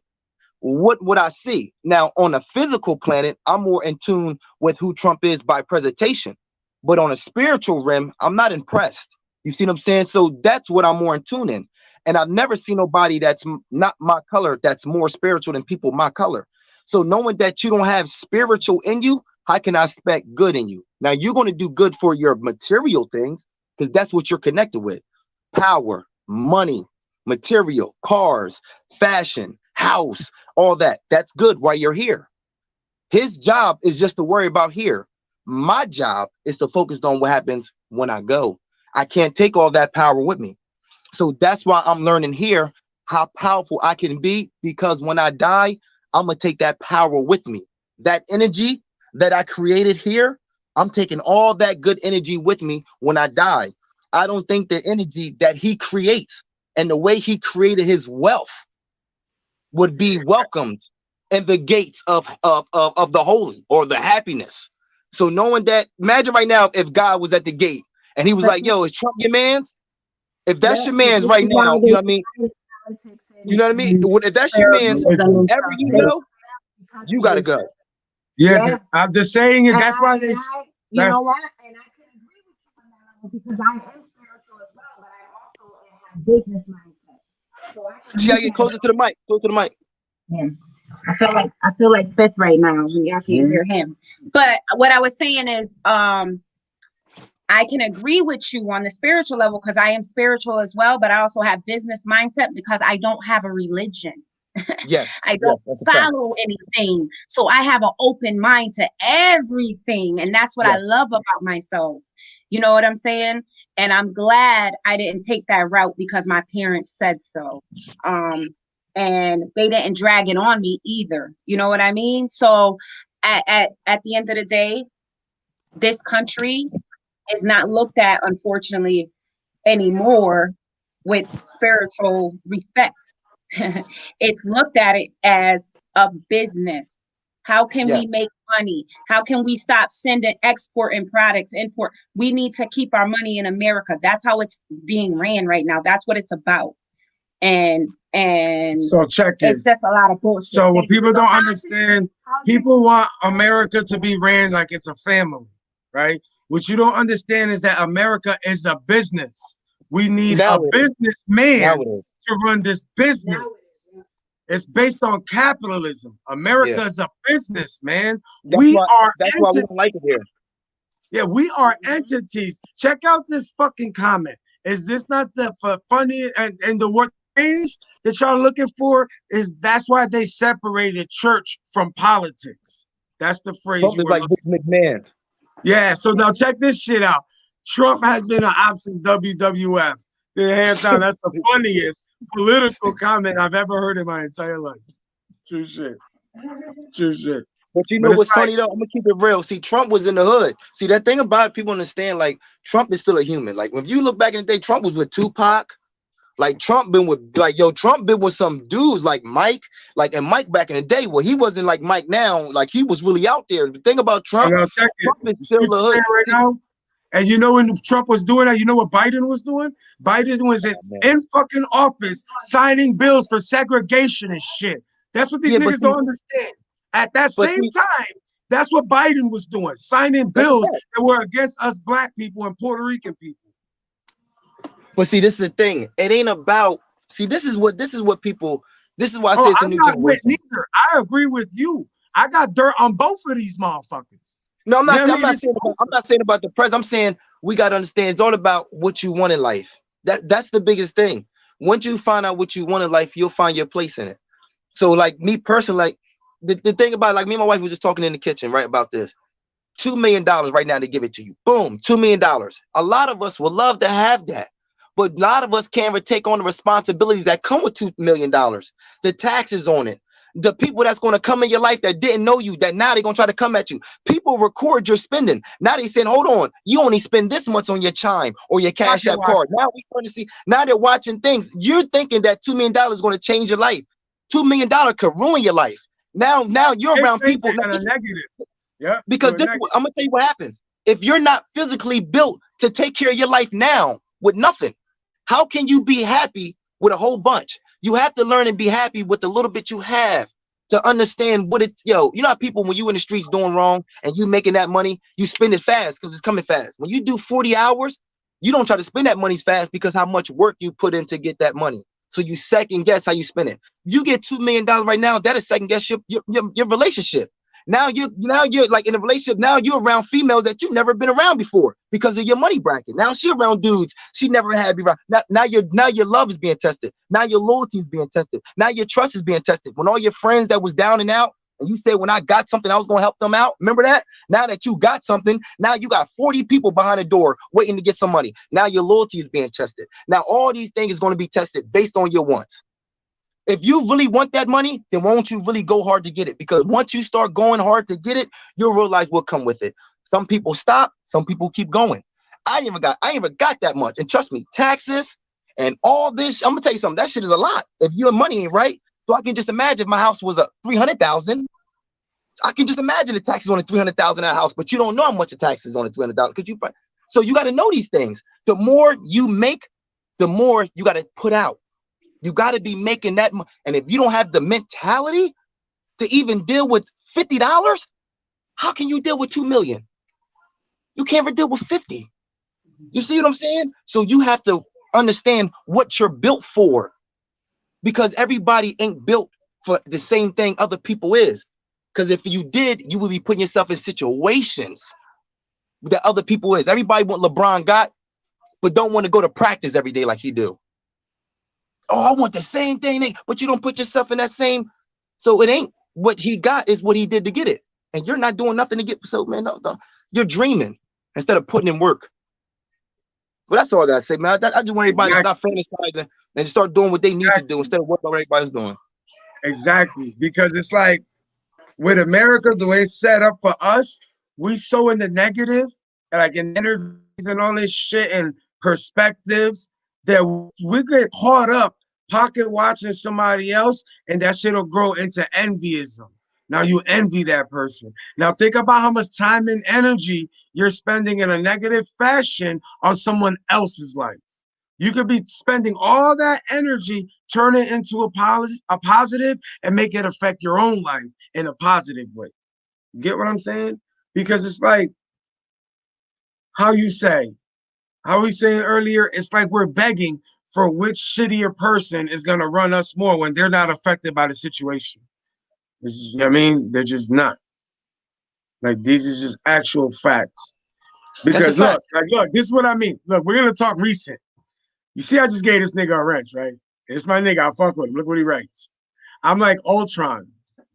what would I see? Now, on a physical planet, I'm more in tune with who Trump is by presentation, but on a spiritual rim, I'm not impressed. You see what I'm saying? So that's what I'm more in tune in. And I've never seen nobody that's not my color that's more spiritual than people my color. So knowing that you don't have spiritual in you, how can I expect good in you? Now, you're going to do good for your material things, because that's what you're connected with: power, money, material, cars, fashion, house, all that. That's good while you're here. His job is just to worry about here. My job is to focus on what happens when I go. I can't take all that power with me. So that's why I'm learning here how powerful I can be, because when I die, I'm going to take that power with me. That energy that I created here, I'm taking all that good energy with me when I die. I don't think the energy that he creates and the way he created his wealth would be welcomed in the gates of the holy or the happiness. So knowing that, imagine right now if God was at the gate and he was But like, yo, is Trump your man's? If that's yeah, your but man's this right is why now, you they know what I mean? started politics You know what I mean? and If that's your man's, spiritualism and wherever stuff. you They go, started out because you of gotta this. go. Yeah, Yeah, I'm just saying it. and That's why you know that's what? And I can agree with you on that level because I am spiritual as well, but I also have business mindset. So I can You gotta look get at it. closer to the mic. Close to the mic. Yeah. I feel like fifth right now. Y'all can't hear him. But what I was saying is, I can agree with you on the spiritual level because I am spiritual as well, but I also have business mindset because I don't have a religion. Yes, I yes, don't that's a fact. follow anything. So I have an open mind to everything. And that's what I Yes. love about myself. You know what I'm saying? And I'm glad I didn't take that route because my parents said so. And they didn't drag it on me either. You know what I mean? So at the end of the day, this country is not looked at, unfortunately, anymore with spiritual respect. It's looked at it as a business. How can Yes. we make money? How can we stop sending exporting products, import? We need to keep our money in America. That's how it's being ran right now. That's what it's about. And so check it. it's just a lot of bullshit. So what people So don't understand, people want America to be ran like it's a family, right? What you don't understand is that America is a business. We need a Now it is. Now businessman it is. to run this business. now it is. It's based on capitalism. America Yeah. is a business, man. That's We why are that's why we entities. don't like it here. Yeah, we are entities. Check out this fucking comment. Is this not the funny and the what phrase that y'all looking for? Is that's why they separated church from politics. That's the phrase Trump you is were like looking. Vince McMahon. Yeah. So now check this shit out. Trump has been an op since WWF. Hands down, that's the funniest political comment I've ever heard in my entire life. True shit. True shit. But you But know it's what's like, funny though? I'm gonna keep it real. See, Trump was in the hood. See, that thing about it, people understand, like Trump is still a human. Like if you look back in the day, Trump was with Tupac. Like Trump been with Trump been with some dudes like Mike, and Mike back in the day. Well, he wasn't like Mike now, like he was really out there. The thing about oh, Trump, now check it. Trump is You see still what the you're hood. saying right See, now? And you know when Trump was doing that, you know what Biden was doing? Biden was man. in fucking office signing bills for segregation and shit. That's what these Yeah, but niggas don't understand. At that but same see, time, that's what Biden was doing, signing that's a bills fact. that were against us black people and Puerto Rican people. But see, this is the thing. It ain't about. See, this is what people. This is why I Oh, say it's a I'm new not with generation. neither. I agree with you. I got dirt on both of these motherfuckers. No, I'm You not. know what I I'm mean? not saying about. I'm not saying about the president. I'm saying we got to understand. It's all about what you want in life. That's the biggest thing. Once you find out what you want in life, you'll find your place in it. So, like me personally, like the thing about like me and my wife was just talking in the kitchen right about this. $2 million right now to give it to you. Boom, $2 million. A lot of us would love to have that, but a lot of us can't even take on the responsibilities that come with $2 million. The taxes on it, the people that's going to come in your life that didn't know you, that now they're going to try to come at you. People record your spending. Now they saying, hold on, you only spend this much on your Chime or your Cash Pocket App watch. card. Now we starting to see. Now they're watching things. You're thinking that $2 million is going to change your life. $2 million could ruin your life. Now you're They around think people. Now, that a negative. Yeah, to because a this, negative. I'm gonna tell you what happens. If you're not physically built to take care of your life now with nothing, how can you be happy with a whole bunch? You have to learn and be happy with the little bit you have to understand what it, you know how people, when you in the streets doing wrong and you making that money, you spend it fast because it's coming fast. When you do 40 hours, you don't try to spend that money fast because how much work you put in to get that money. So you second guess how you spend it. You get $2 million right now, that is second guess your relationship. Now you're like in a relationship. Now you're around females that you've never been around before because of your money bracket. Now she around dudes she never had be around. Now your love is being tested. Now your loyalty is being tested. Now your trust is being tested. When all your friends that was down and out, And you said when I got something, I was gonna help them out. Remember that? Now that you got something, now you got 40 people behind the door waiting to get some money. Now your loyalty is being tested. Now all these things is going to be tested based on your wants. If you really want that money, then won't you really go hard to get it? Because once you start going hard to get it, you'll realize what come with it. Some people stop, some people keep going. I ain't even got that much. And trust me, taxes and all this, I'm gonna tell you something, that shit is a lot. If your money ain't right, so I can just imagine if my house was a 300,000. I can just imagine the taxes on the 300,000 that house, but you don't know how much the taxes on the 300,000 because so you got to know these things. The more you make, the more you got to put out. You got to be making that. And if you don't have the mentality to even deal with $50, how can you deal with 2 million? You can't ever deal with 50. You see what I'm saying? So you have to understand what you're built for, because everybody ain't built for the same thing other people is. Because if you did, you would be putting yourself in situations that other people is. Everybody want LeBron got, but don't want to go to practice every day like he do. Oh, I want the same thing, but you don't put yourself in that same. So it ain't what he got, is what he did to get it. And you're not doing nothing to get. So man, no, you're dreaming instead of putting in work. Well, that's all I gotta say, man. I just want everybody to stop fantasizing and start doing what they need to do instead of what everybody's doing. Exactly, because it's like with America, the way it's set up for us, we so in the negative, like in energies and all this shit and perspectives, that we get caught up pocket watching somebody else, and that shit'll grow into envyism. Now you envy that person. Now think about how much time and energy you're spending in a negative fashion on someone else's life. You could be spending all that energy, turn it into a positive, and make it affect your own life in a positive way. Get what I'm saying? Because it's like how you say, how we saying earlier, it's like we're begging for which shittier person is gonna run us more when they're not affected by the situation. This is, I mean, they're just not. Like these is just actual facts. Because look, this is what I mean. Look, we're gonna talk recent. You see, I just gave this nigga a wrench, right? It's my nigga. I fuck with him. Look what he writes. I'm like Ultron,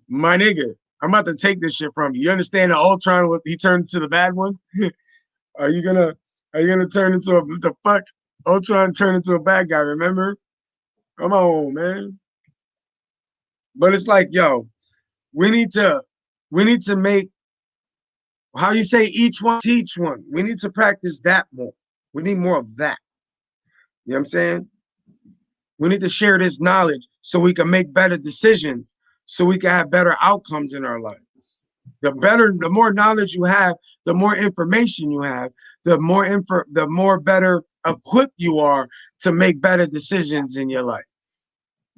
my nigga. I'm about to take this shit from you. You understand that Ultron was he turned into the bad one? Are you gonna turn into the fuck? Ultron turned into a bad guy, remember? Come on, man. But it's like, yo, we need to make how you say each one teach one. We need to practice that more. We need more of that. You know what I'm saying? We need to share this knowledge so we can make better decisions, so we can have better outcomes in our lives. The more knowledge you have, the more information you have, the more better equipped you are to make better decisions in your life.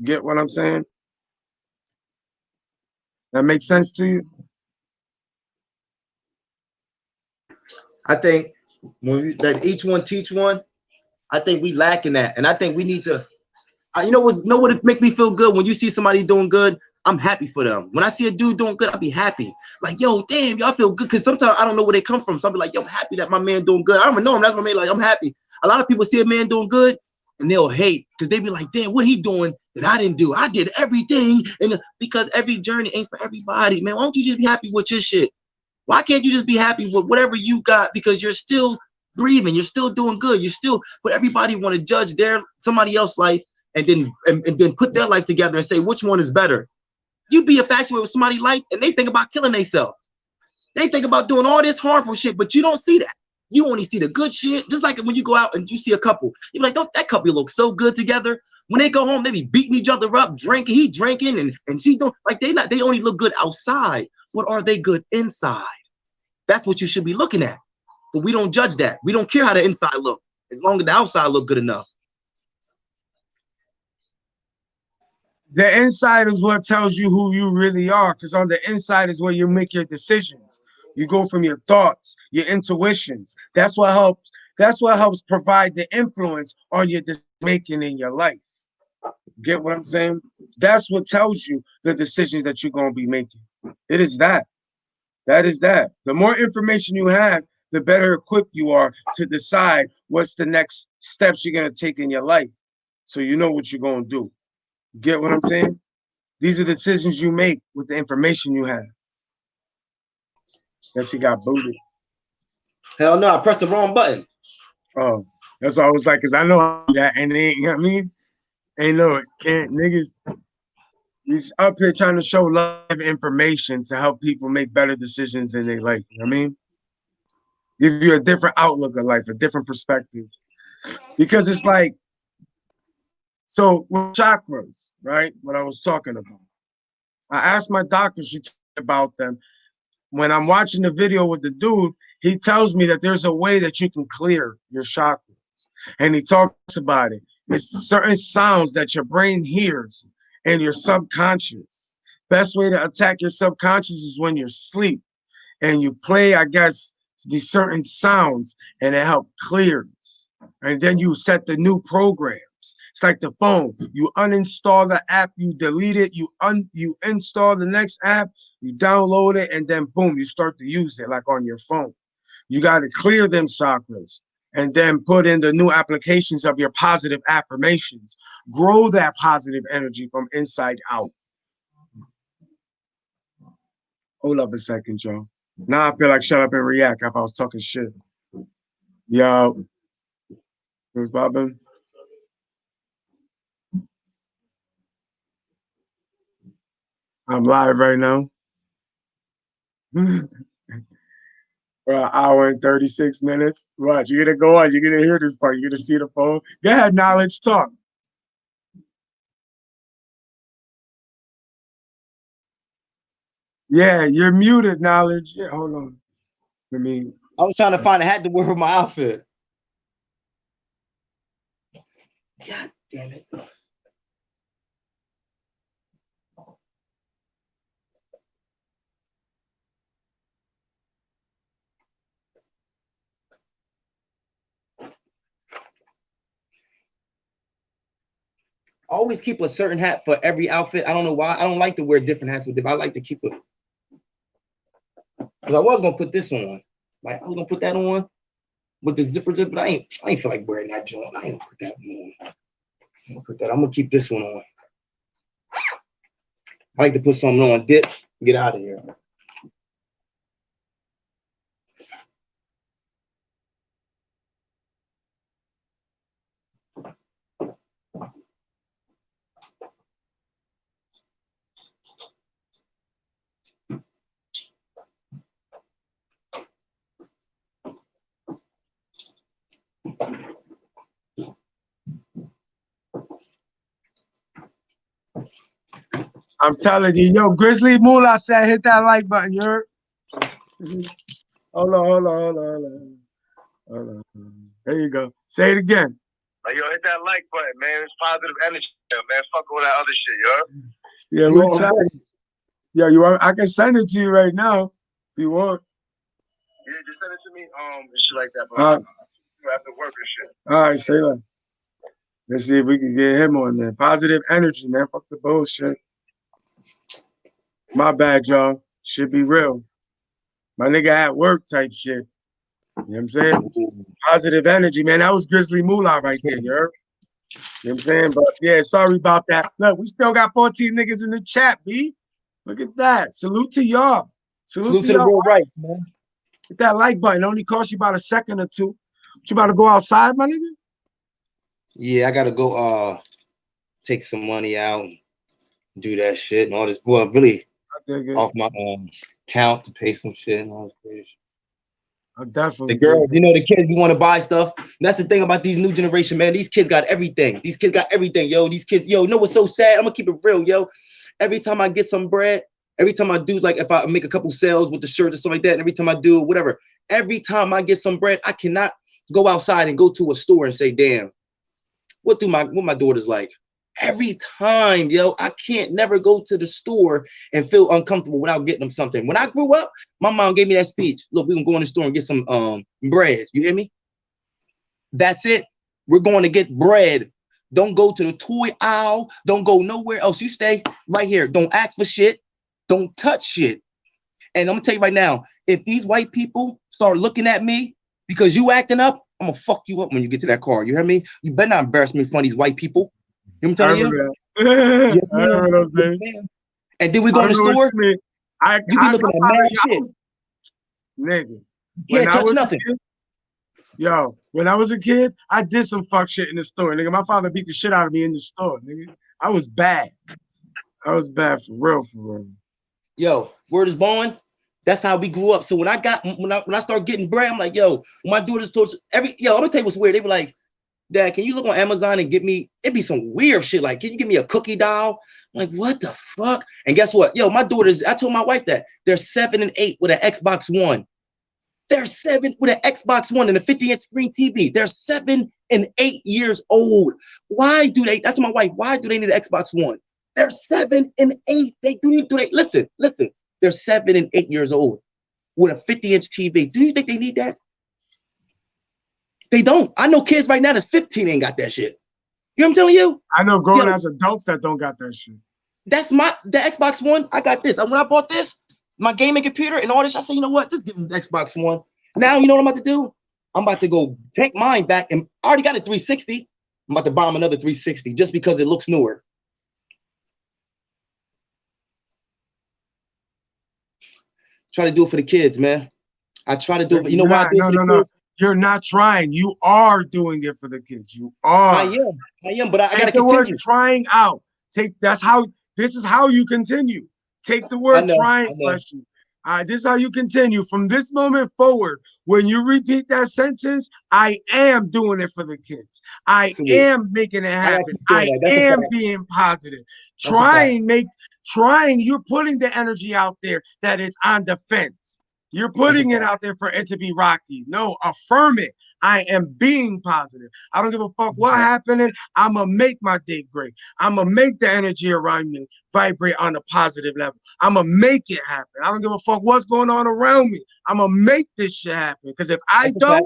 Get what I'm saying? That makes sense to you? I think that each one teach one, I think we lacking that. And I think we need to, you know what it make me feel good when you see somebody doing good? I'm happy for them. When I see a dude doing good, I'll be happy. Like, yo, damn, y'all feel good. Cause sometimes I don't know where they come from. So I'll be like, yo, I'm happy that my man doing good. I don't even know him. That's what I mean. Like, I'm happy. A lot of people see a man doing good and they'll hate because they be like, damn, what he doing that I didn't do? I did everything. And because every journey ain't for everybody, man. Why don't you just be happy with your shit? Why can't you just be happy with whatever you got? Because you're still breathing, you're still doing good. You're still, but everybody want to judge somebody else's life and then put their life together and say which one is better. You be infatuated with somebody's life and they think about killing themselves. They think about doing all this harmful shit, but you don't see that. You only see the good shit. Just like when you go out and you see a couple, you're like, don't that couple look so good together? When they go home, they be beating each other up, drinking. He drinking and she don't like they only look good outside. What are they good inside? That's what you should be looking at. But we don't judge that. We don't care how the inside look, as long as the outside look good enough. The inside is what tells you who you really are, because on the inside is where you make your decisions. You go from your thoughts, your intuitions. That's what helps. That's what helps provide the influence on your making in your life. Get what I'm saying? That's what tells you the decisions that you're going to be making. It is that. That is that. The more information you have, the better equipped you are to decide what's the next steps you're going to take in your life. So you know what you're going to do. Get what I'm saying? These are the decisions you make with the information you have. Guess he got booted. Hell no, I pressed the wrong button. Oh, that's why I was like, cause I know that, and they, you know what I mean, ain't no can't niggas. He's up here trying to show live information to help people make better decisions in their life. You know what I mean, give you a different outlook of life, a different perspective, because it's like so with chakras, right? What I was talking about. I asked my doctor, she told me about them. When I'm watching the video with the dude, he tells me that there's a way that you can clear your chakras. And he talks about it. It's certain sounds that your brain hears in your subconscious. Best way to attack your subconscious is when you're asleep and you play, I guess, these certain sounds and it helps clears. And then you set the new programs. It's like the phone. You uninstall the app, you delete it, you install the next app, you download it, and then boom, you start to use it like on your phone. You got to clear them chakras and then put in the new applications of your positive affirmations. Grow that positive energy from inside out. Hold up a second, Joe. Now I feel like shut up and react if I was talking shit. Yo, who's bobbing? I'm live right now. For an hour and 36 minutes. Watch, you're gonna go on, you're gonna hear this part, you're gonna see the phone. Go ahead, knowledge talk. Yeah, you're muted, knowledge. Yeah, hold on. I mean, I was trying to find a hat to wear with my outfit. God damn it. Always keep a certain hat for every outfit. I don't know why. I don't like to wear different hats with them. I like to keep it. Because I was gonna put this on. Like I was gonna put that on with the zipper, but I ain't feel like wearing that joint. I ain't gonna put that one on. I'm gonna keep this one on. I like to put something on, dip, get out of here. I'm telling you, yo, Grizzly Moolah said hit that like button, you heard? Hold on, hold on, hold on, hold on. Hold on. There you go. Say it again. Like, yo, hit that like button, man. It's positive energy, man. Fuck all that other shit, yo. Yeah, we try. Yeah, you want? I can send it to you right now if you want. Yeah, just send it to me, and shit like that. But you have to work and shit. All right, say that. Let's see if we can get him on there. Positive energy, man. Fuck the bullshit. My bad, y'all. Should be real. My nigga at work type shit. You know what I'm saying? Positive energy, man. That was Grizzly Moolah right there, you heard? You know what I'm saying? But yeah, sorry about that. Look, we still got 14 niggas in the chat, B. Look at that. Salute to y'all. Salute to the real rights, man. Hit that like button. It only costs you about a second or two. But you about to go outside, my nigga? Yeah, I gotta go take some money out and do that shit and all this. Well, really off my account to pay some shit and all this crazy shit. Definitely. The girls, you know, the kids, you want to buy stuff. That's the thing about these new generation, man. These kids got everything. These kids got everything, yo. These kids, yo, you know what's so sad? I'm gonna keep it real, yo. Every time I get some bread, every time I do, like if I make a couple sales with the shirts or something like that, and every time I do whatever, every time I get some bread, I cannot go outside and go to a store and say, damn, what my daughter's like? Every time, yo, I can't never go to the store and feel uncomfortable without getting them something. When I grew up, my mom gave me that speech. Look, we're gonna go in the store and get some bread. You hear me? That's it. We're going to get bread. Don't go to the toy aisle. Don't go nowhere else. You stay right here. Don't ask for shit. Don't touch shit. And I'm gonna tell you right now, if these white people start looking at me because you acting up, I'm gonna fuck you up when you get to that car. You hear me? You better not embarrass me in front of these white people. You know what I'm telling you? Yes, I ma'am. remember those Yes, days. ma'am. And then we I go in don't the know what store. you mean. You be looking at I, mad I shit. was, nigga. You When can't I touch was nothing. a kid, when I was a kid, I did some fuck shit in the store, nigga. My father beat the shit out of me in the store, nigga. I was bad. I was bad for real, for real. Yo, word is born. That's how we grew up. So when I start getting bread, I'm like, yo, when my daughters told I'm gonna tell you what's weird. They be like, Dad, can you look on Amazon and get me? It'd be some weird shit. Like, can you give me a cookie doll? I'm like, what the fuck? And guess what? Yo, my daughters, I told my wife that they're 7 and 8 with an Xbox One. They're 7 with an Xbox One and a 50-inch screen TV. They're 7 and 8 years old. Why do they? That's my wife. Why do they need an Xbox One? They're 7 and 8. They listen. They're 7 and 8 years old with a 50-inch TV. Do you think they need that? They don't. I know kids right now that's 15 ain't got that shit. You know what I'm telling you? I know grown ass adults that don't got that shit. That's the Xbox One. I got this. When I bought this, my gaming computer and all this, I said, you know what? Just give them the Xbox One. Now, you know what I'm about to do? I'm about to go take mine back, and I already got a 360. I'm about to buy them another 360 just because it looks newer. Try to do it for the kids, man. I try to do it for, you know why I do it for the kids? You're not trying. You are doing it for the kids. You are. I am, but I gotta the continue. Word trying out. This is how you continue. Take the word trying question. This is how you continue. From this moment forward, when you repeat that sentence, I am doing it for the kids. I am making it happen. I am being positive. Trying, you're putting the energy out there that it's on defense. You're putting it out there for it to be rocky. No, affirm it. I am being positive. I don't give a fuck what happening. I'm going to make my day great. I'm going to make the energy around me vibrate on a positive level. I'm going to make it happen. I don't give a fuck what's going on around me. I'm going to make this shit happen. Because if I don't,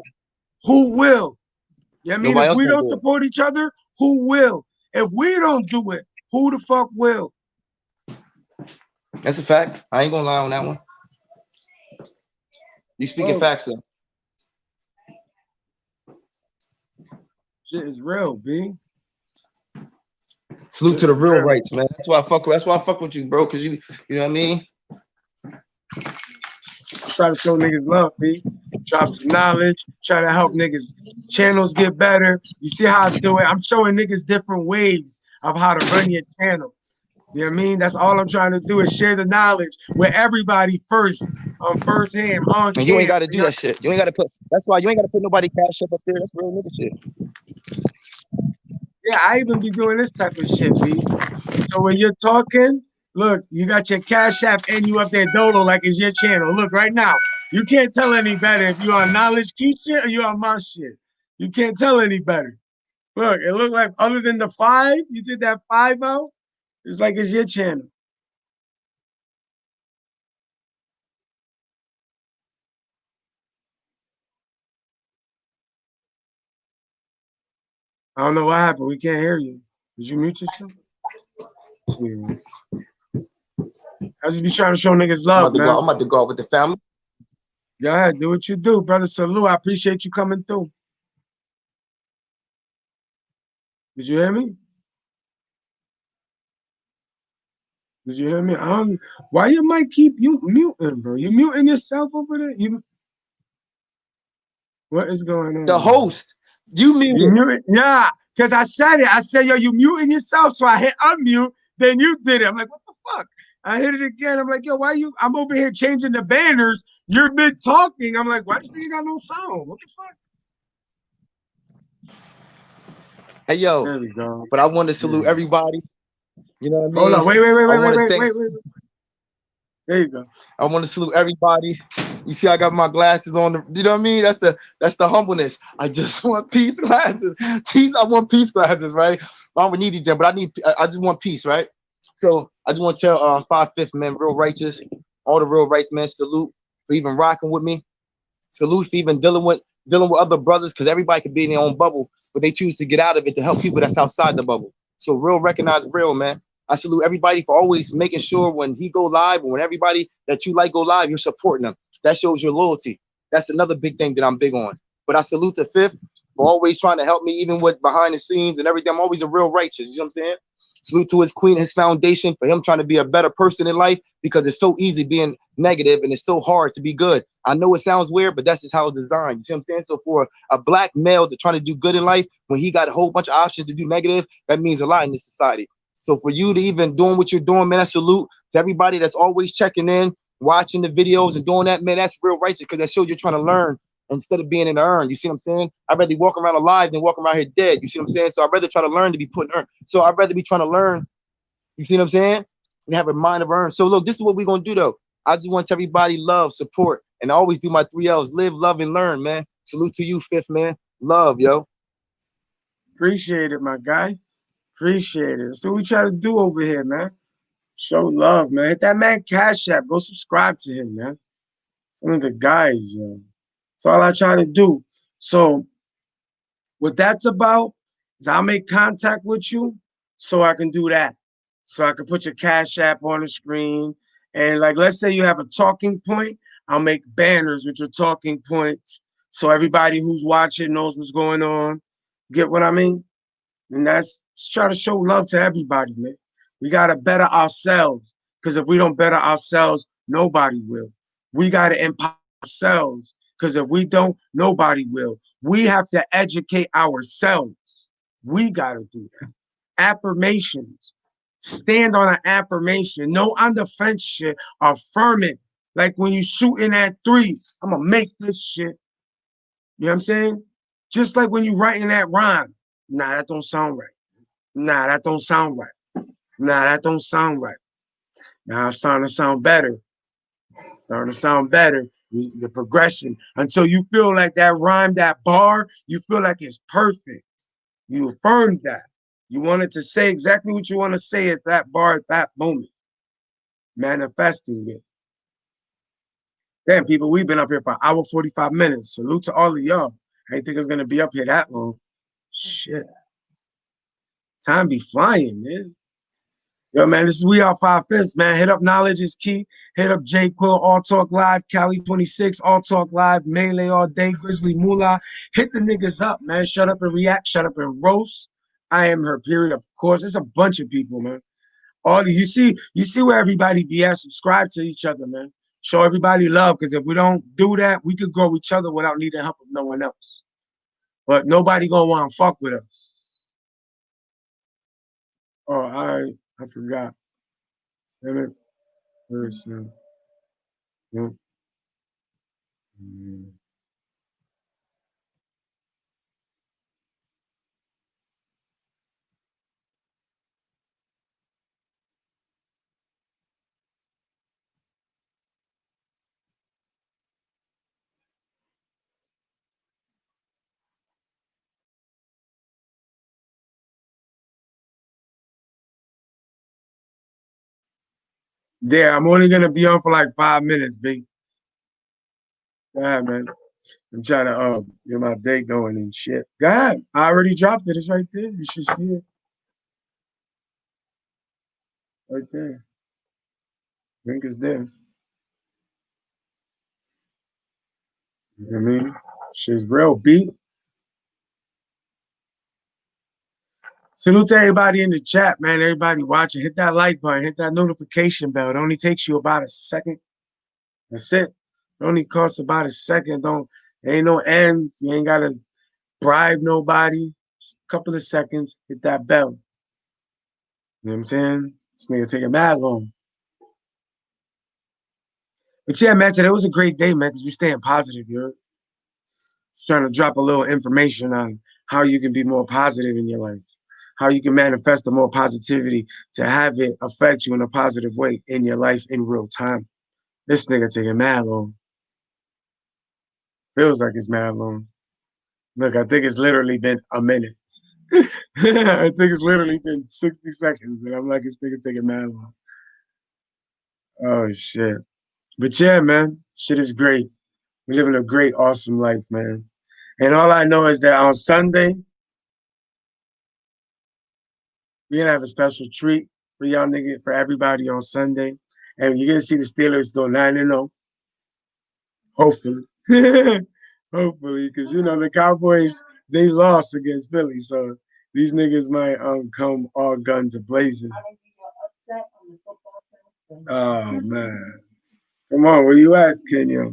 who will? You know what I mean? If we don't support each other, who will? If we don't do it, who the fuck will? That's a fact. I ain't going to lie on that one. You speaking facts though. Shit is real, B. Salute to the real rights, man. That's why I fuck with you, bro. Cause you know what I mean? Try to show niggas love, B. Drop some knowledge. Try to help niggas channels get better. You see how I do it? I'm showing niggas different ways of how to run your channel. You know what I mean? That's all I'm trying to do is share the knowledge with everybody first, firsthand, on and you ain't got to do that shit. You ain't got to put. That's why you ain't got to put nobody cash up there. That's real nigga shit. Yeah, I even be doing this type of shit, B. So when you're talking, look, you got your Cash App and you up there dolo like it's your channel. Look, right now, you can't tell any better if you on Knowledge Key shit or you on my shit. You can't tell any better. Look, it looked like other than the 5, you did that 5 out. It's like it's your channel. I don't know what happened. We can't hear you. Did you mute yourself? Yeah. I just be trying to show niggas love, man. I'm about to go out with the family. Go ahead, do what you do, brother. Salute. I appreciate you coming through. Did you hear me? Did you hear me? Why you might keep you muting, bro? You muting yourself over there? What is going on? The host. You muted? Yeah, because I said it. I said, yo, you muting yourself. So I hit unmute. Then you did it. I'm like, what the fuck? I hit it again. I'm like, yo, why you? I'm over here changing the banners. You're mid talking. I'm like, why this thing got no sound? What the fuck? Hey, yo. There we go. But I want to salute everybody. You know what I mean? Hold on. Wait. There you go. I want to salute everybody. You see, I got my glasses on. You know what I mean? That's the humbleness. I just want peace glasses. I want peace glasses, right? I don't need them, but I just want peace, right? So I just want to tell 5/5 men, real righteous, all the real rights men, salute for even rocking with me. Salute for even dealing with other brothers, because everybody can be in their own bubble, but they choose to get out of it to help people that's outside the bubble. So real recognize real, man. I salute everybody for always making sure when he go live, or when everybody that you like go live, you're supporting them. That shows your loyalty. That's another big thing that I'm big on. But I salute the 5th. for always trying to help me, even with behind the scenes and everything. I'm always a real righteous. You know what I'm saying? Salute to his queen, his foundation, for him trying to be a better person in life, because it's so easy being negative and it's so hard to be good. I know it sounds weird, but that's just how it's designed. You see what I'm saying? So for a black male to trying to do good in life, when he got a whole bunch of options to do negative, that means a lot in this society. So for you to even doing what you're doing, man, I salute to everybody that's always checking in, watching the videos and doing that, man. That's real righteous, because that shows you're trying to learn instead of being in the urn. You see what I'm saying? I'd rather walk around alive than walk around here dead. You see what I'm saying? So I'd rather try to learn to be put in urn. So I'd rather be trying to learn. You see what I'm saying? And have a mind of urn. So look, this is what we're gonna do though. I just want everybody love, support, and I always do my 3 L's: live, love, and learn, man. Salute to you, fifth man. Love, yo. Appreciate it, my guy. Appreciate it. That's what we try to do over here, man. Show love, man. Hit that man Cash App. Go subscribe to him, man. Some of the guys, yo. That's all I try to do. So what that's about is I'll make contact with you so I can do that. So I can put your Cash App on the screen. And like, let's say you have a talking point, I'll make banners with your talking points so everybody who's watching knows what's going on. Get what I mean? And that's just try to show love to everybody, man. We gotta better ourselves. Because if we don't better ourselves, nobody will. We gotta empower ourselves. Because if we don't, nobody will. We have to educate ourselves. We gotta do that. Affirmations. Stand on an affirmation. No on the fence shit. Affirm it. Like when you shooting at three, I'm gonna make this shit. You know what I'm saying? Just like when you writing that rhyme. Nah, that don't sound right. Nah, that don't sound right. Nah, that don't sound right. Now it's starting to sound better. It's starting to sound better. The progression until you feel like that rhyme, that bar, you feel like it's perfect. You affirmed that. You wanted to say exactly what you want to say at that bar at that moment, manifesting it. Damn, people, we've been up here for an hour 45 minutes. Salute to all of y'all. I didn't think it was gonna be up here that long. Shit, time be flying, man. Yo, man, this is We Are Five Fifths, man. Hit up Knowledge is Key. Hit up J Quill, All Talk Live, Cali 26, All Talk Live, Melee All Day, Grizzly Moolah. Hit the niggas up, man. Shut up and react, shut up and roast. I am her, period. Of course, it's a bunch of people, man. All you see where everybody be at. Subscribe to each other, man. Show everybody love, because if we don't do that, we could grow each other without needing help of no one else. But nobody gonna want to fuck with us. Oh, I forgot. 7%. Yep. Mm. Yeah, I'm only gonna be on for like 5 minutes, B. Go ahead, man. I'm trying to get my day going and shit. Go ahead. I already dropped it. It's right there. You should see it right there. Link is there. You know what I mean? Shit's real, B. Salute to everybody in the chat, man. Everybody watching. Hit that like button. Hit that notification bell. It only takes you about a second. That's it. It only costs about a second. Don't there ain't no ends. You ain't gotta bribe nobody. Just a couple of seconds. Hit that bell. You know what I'm saying? This nigga taking mad long. But yeah, man, today was a great day, man, because we staying positive, you know? Just trying to drop a little information on how you can be more positive in your life, how you can manifest the more positivity to have it affect you in a positive way in your life in real time. This nigga taking mad long. Feels like it's mad long. Look, I think it's literally been a minute. I think it's literally been 60 seconds, and I'm like, this nigga's taking mad long. Oh, shit. But yeah, man, shit is great. We're living a great, awesome life, man. And all I know is that on Sunday, we're gonna have a special treat for y'all niggas, for everybody on Sunday. And you're gonna see the Steelers go 9-0. Hopefully. Hopefully, because you know the Cowboys, they lost against Philly, so these niggas might come all guns a blazing. Oh man. Come on, where you at, Kenya?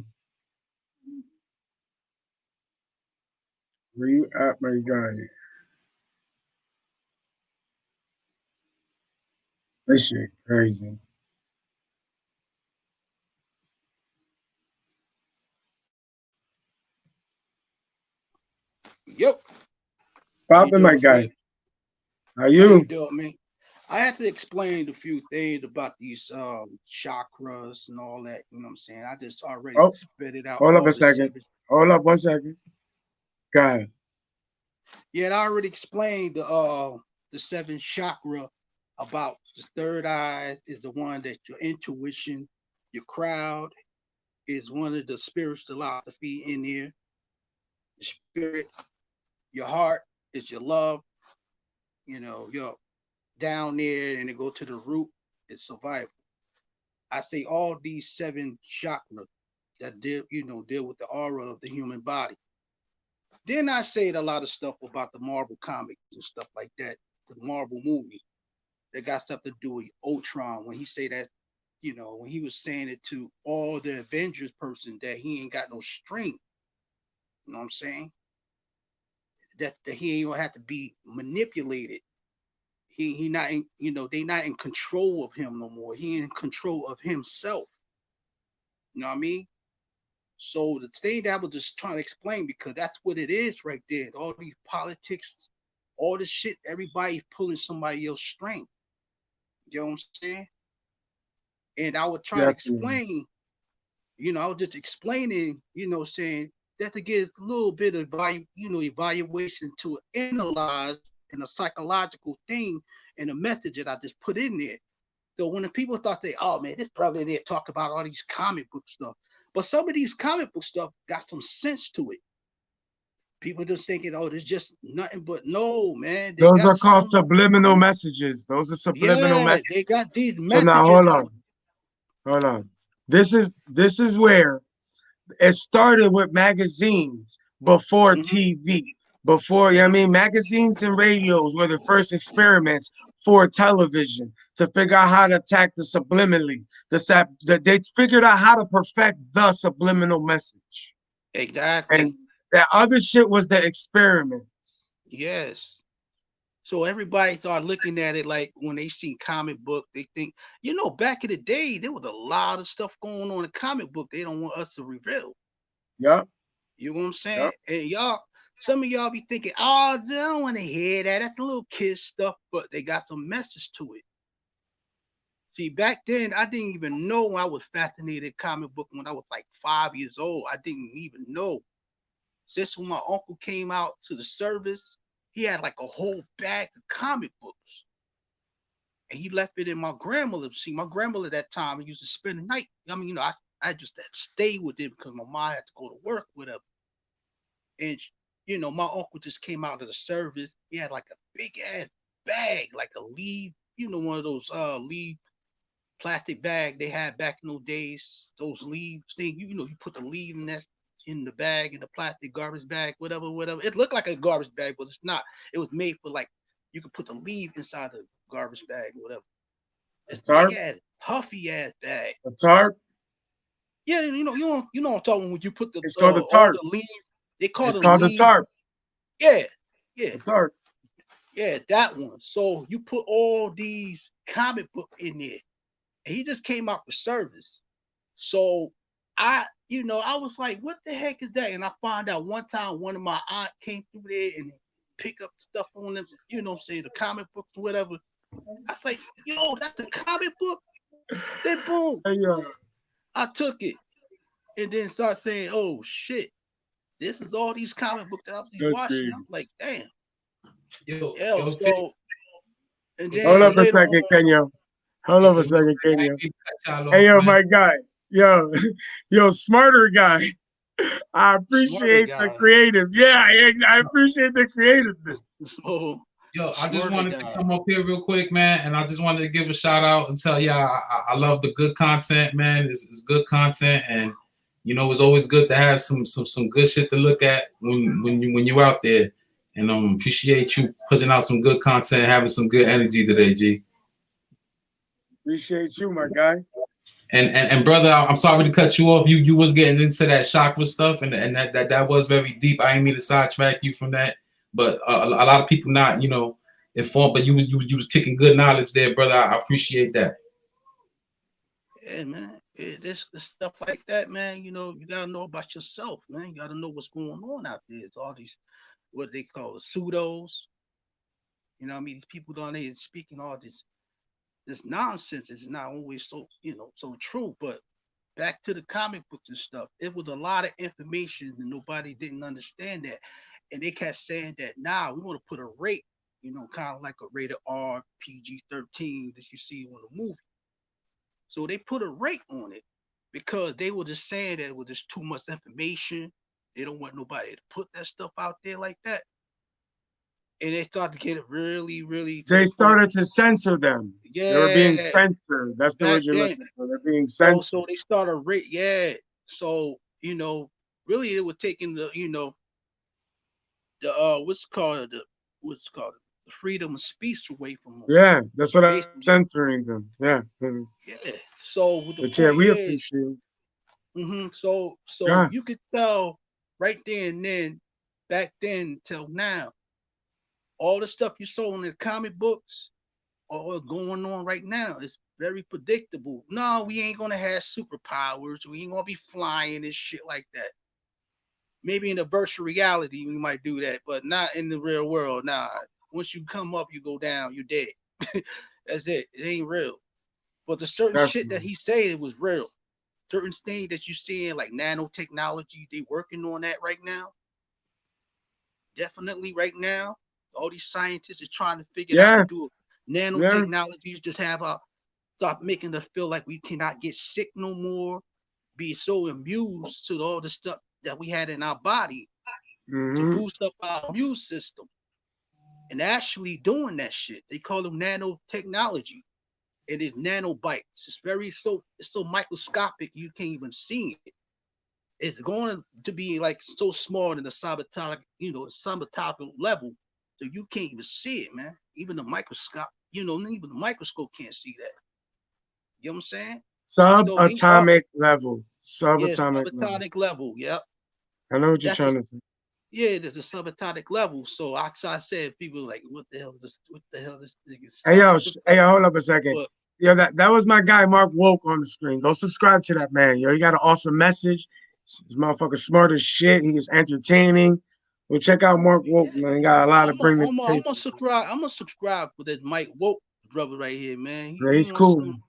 Where you at, my guy? This shit crazy. Yep. It's popping, my guy. How How you? you doing, man? I had to explain a few things about these chakras and all that. You know what I'm saying? I just already Oh, spit it out hold up all a the second. seven. Hold up 1 second. Go ahead. Yeah, I already explained the seven chakra about the third eye is the one that your intuition, your crowd is one of the spiritual philosophy in there. The spirit, your heart is your love. You know, you're down there, and they go to the root. It's survival. I say all these seven chakras that deal with the aura of the human body. Then I said a lot of stuff about the Marvel comics and stuff like that, the Marvel movie that got stuff to do with Ultron when he say that, when he was saying it to all the Avengers person that he ain't got no strength. You know what I'm saying? That he ain't gonna have to be manipulated. He not in, they not in control of him no more. He in control of himself. You know what I mean? So the thing that I was just trying to explain, because that's what it is right there. All these politics, all this shit, everybody's pulling somebody else's strength. You know what I'm saying? And I would try to Definitely. explain, I was just explaining, saying that to get a little bit of evaluation to analyze and a psychological thing and a message that I just put in there. So when the people thought oh man, this brother there talk about all these comic book stuff. But some of these comic book stuff got some sense to it. People just thinking, oh, there's just nothing but no, man. They Those got are called some, subliminal messages. Those are subliminal yeah, they messages. got these So now messages out. hold on. This is where it started with magazines before Mm-hmm. TV. Before, you know what I Mm-hmm. mean, magazines and radios were the first experiments for television to figure out how to attack the subliminally. They figured out how to perfect the subliminal message. And Exactly. that other shit was the experiments. Yes. So everybody started looking at it like when they see comic book, they think, back in the day, there was a lot of stuff going on in comic book they don't want us to reveal. Yup, You know what I'm saying? yup. And some of y'all be thinking, oh, they don't want to hear that. That's the little kid stuff, but they got some message to it. See, back then, I didn't even know I was fascinated comic book when I was like 5 years old. I didn't even know. Since when my uncle came out to the service, he had like a whole bag of comic books. And he left it in my grandmother. See, my grandmother at that time used to spend the night. I mean, I just had to stay with him because my mom had to go to work with her. And my uncle just came out of the service. He had like a big ass bag, like a leaf, one of those leaf plastic bag they had back in those days. Those leaves thing, you put the leaf in the bag, in the plastic garbage bag, whatever, whatever. It looked like a garbage bag, but it's not. It was made for like you could put the leaf inside the garbage bag, whatever. A This big tarp, ass, puffy ass bag. a tarp. Yeah, you know what I'm talking when you put the It's called a all tarp. the leaf. They call It's them called a leaf. tarp. Yeah, yeah. A tarp. Yeah, that one. So you put all these comic book in there. And he just came out for service. So I was like, what the heck is that? And I found out one time one of my aunt came through there and pick up stuff on them, what I'm saying, the comic books or whatever. I was like, that's a comic book. Then boom, Hey, yo, I took it and then start saying, oh shit, this is all these comic books that I was that's watching. crazy. I'm like, damn. Yo, So and Hold then up a later second, on, Kenya. Hold up a real second, quick, I Kenya. ain't mean to cut y'all Hey, off, yo, man. my guy. Yo, yo, smarter guy. I smarter appreciate the guy. creative. Yeah, I appreciate the creativeness. So Yo, I just smarter wanted to guy. come up here real quick, man, and I just wanted to give a shout out and tell y'all I love the good content, man. It's good content, and it's always good to have some good shit to look at when you out there. And appreciate you putting out some good content, having some good energy today, G. Appreciate you, my guy. And brother, I'm sorry to cut you off. You was getting into that chakra stuff, and that was very deep. I didn't mean to sidetrack you from that, but a lot of people not informed. But you was kicking good knowledge there, brother. I appreciate that. Yeah, man. This stuff like that, man. You gotta know about yourself, man. You gotta know what's going on out there. It's all these what they call pseudos. You know what I mean? These people down there speaking all this nonsense is not always so true. But back to the comic books and stuff, it was a lot of information and nobody didn't understand that. And they kept saying that now we want to put a rate, kind of like a rated R PG-13 that you see on the movie. So they put a rate on it because they were just saying that it was just too much information. They don't want nobody to put that stuff out there like that. And they started to get it really, really to They the point. started to censor them. They were being Yeah, censored. That's the back word you're then. looking for. They're being So censored. so they started rate. Yeah. So really it was taking the what's called the freedom of speech away from them. Yeah, that's what I'm Basically, censoring them. Yeah. Mhm. yeah. So the But yeah, point we is, appreciate it. so Yeah. you could tell right there and then, back then till now, all the stuff you saw in the comic books, all going on right now is very predictable. No, we ain't gonna have superpowers. We ain't gonna be flying and shit like that. Maybe in a virtual reality we might do that, but not in the real world. Nah, once you come up, you go down, you're dead. That's it. It ain't real. But the certain shit that Definitely. he said it was real. Certain things that you seeing like nanotechnology, they working on that right now. Definitely right now. All these scientists are trying to figure out to Yeah. do Yeah. nanotechnologies, just have stop making us feel like we cannot get sick no more, be so amused to all the stuff that we had in our body to Hmm. boost up our immune system. And actually doing that shit. They call them nanotechnology. It is nanobites. It's so microscopic you can't even see it. It's going to be like so small in the subatomic level, so you can't even see it, man. Even the microscope, even the microscope can't see that. You know what I'm saying? So they are, Subatomic level. yeah, Subatomic level. subatomic level. Yep. I know what you're That's a trying to say. Yeah, there's a subatomic level. So I said people like, what the hell is this? What the hell this nigga is Hey yo, talking hey about? yo, hold up a second. But Yo, that was my guy Mark Woke on the screen. Go subscribe to that man. Yo, he got an awesome message. This motherfucker smart as shit. He is entertaining. Well, check out Mark Woke, yeah, man. He got a lot to I'm a, bring to I'm the a, I'm table. gonna subscribe. I'm gonna subscribe for that Mike Woke brother right here, man. He Yeah, be he's on cool. some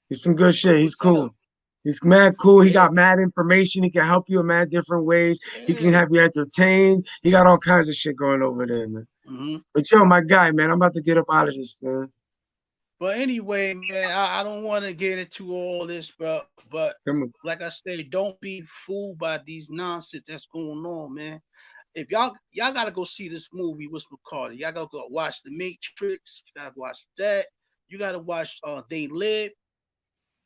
He's some good shit. dope He's as hell. cool. He's mad cool. He Yeah, got mad information. He can help you in mad different ways. He can yeah. have you entertained. He got all kinds of shit going over there, man. hmm But yo, my guy, man, I'm about to get up out of this, man. But anyway, man, I don't want to get into all this, bro. But Come on. like I said, don't be fooled by these nonsense that's going on, man. If y'all gotta go see this movie, what's it called? Y'all gotta go watch The Matrix. You gotta watch that. You gotta watch They Live.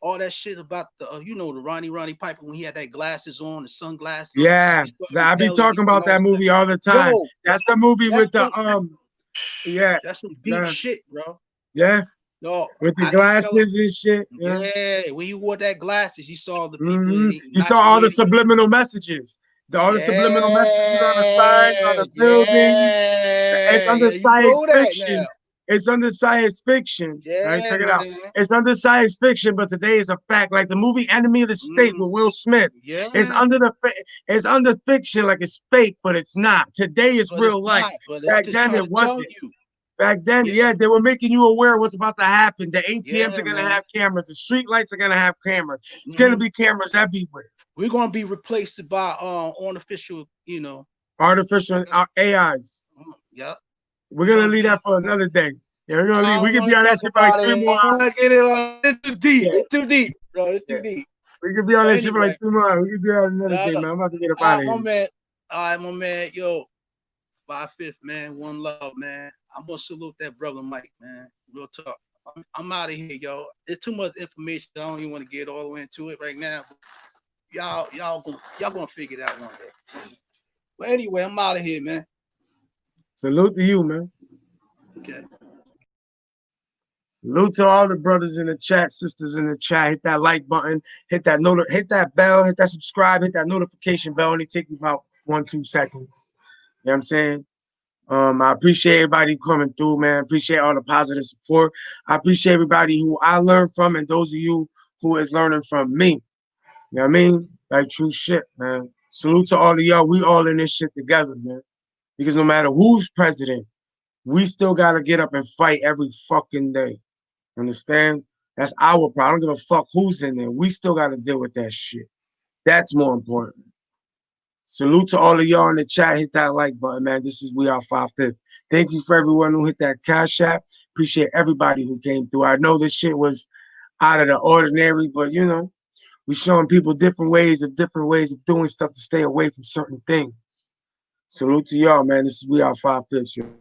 All that shit about the Ronnie Piper when he had that glasses on, the sunglasses. Yeah, He started I be rebelling talking and about all that this stuff. movie all the time. Yo, That's the movie that's with the some yeah, that's some deep yeah, shit, bro. yeah, No, with the I keep telling. glasses and shit. Yeah. Yeah, when you wore that glasses, you saw the people Hmm. that You saw all the inoculated you. subliminal messages. All the subliminal messages on the signs, on Yeah, the buildings. It's yeah, under yeah. You science know that fiction. now. It's under science fiction. All right, Yeah, check it out. man. It's under science fiction, but today is a fact. Like the movie Enemy of the State Mm, with Will Smith. It's yeah, under it's under fiction, like it's fake, but it's not. Today is but it's real life. not. But it's Back just then trying it to tell wasn't. you. Back then, Yeah, yeah, they were making you aware of what's about to happen. The ATMs are yeah, gonna man. have cameras. The street lights are gonna have cameras. It's gonna hmm be cameras everywhere. We're gonna be replaced by artificial, Artificial AIs. yeah. We're We're gonna gonna leave be that for another day. Yeah, we're gonna leave. I We don't could be want on to that talk shit for like about three it. more I don't hours. want to get it on. It's too deep. Yeah, It's too deep, bro. It's too yeah. deep. We could be on But that shit for like anyway, 3 more hours. We could do that another yeah, day, man. I'm about to get up all out right, of my here. man. All right, my man. Yo, 5/5, man. One love, man. I'm gonna salute that brother Mike, man. Real talk. I'm out of here, yo. There's too much information. I don't even want to get all the way into it right now. But y'all gonna figure it out one day. But anyway, I'm out of here, man. Salute to you, man. Okay. Salute to all the brothers in the chat, sisters in the chat. Hit that like button, hit that hit that bell, hit that subscribe, hit that notification bell. Only take me about 1-2 seconds. You know what I'm saying? I appreciate everybody coming through, man. Appreciate all the positive support. I appreciate everybody who I learned from and those of you who is learning from me. You know what I mean? Like true shit, man. Salute to all of y'all. We all in this shit together, man. Because no matter who's president, we still gotta get up and fight every fucking day. Understand? That's our problem. I don't give a fuck who's in there. We still gotta deal with that shit. That's more important. Salute to all of y'all in the chat. Hit that like button, man. This is We Are 5/5. Thank you for everyone who hit that cash app. Appreciate everybody who came through. I know this shit was out of the ordinary, but you know, we showing people different ways of doing stuff to stay away from certain things. Salute to y'all, man. This is We Are 5/5.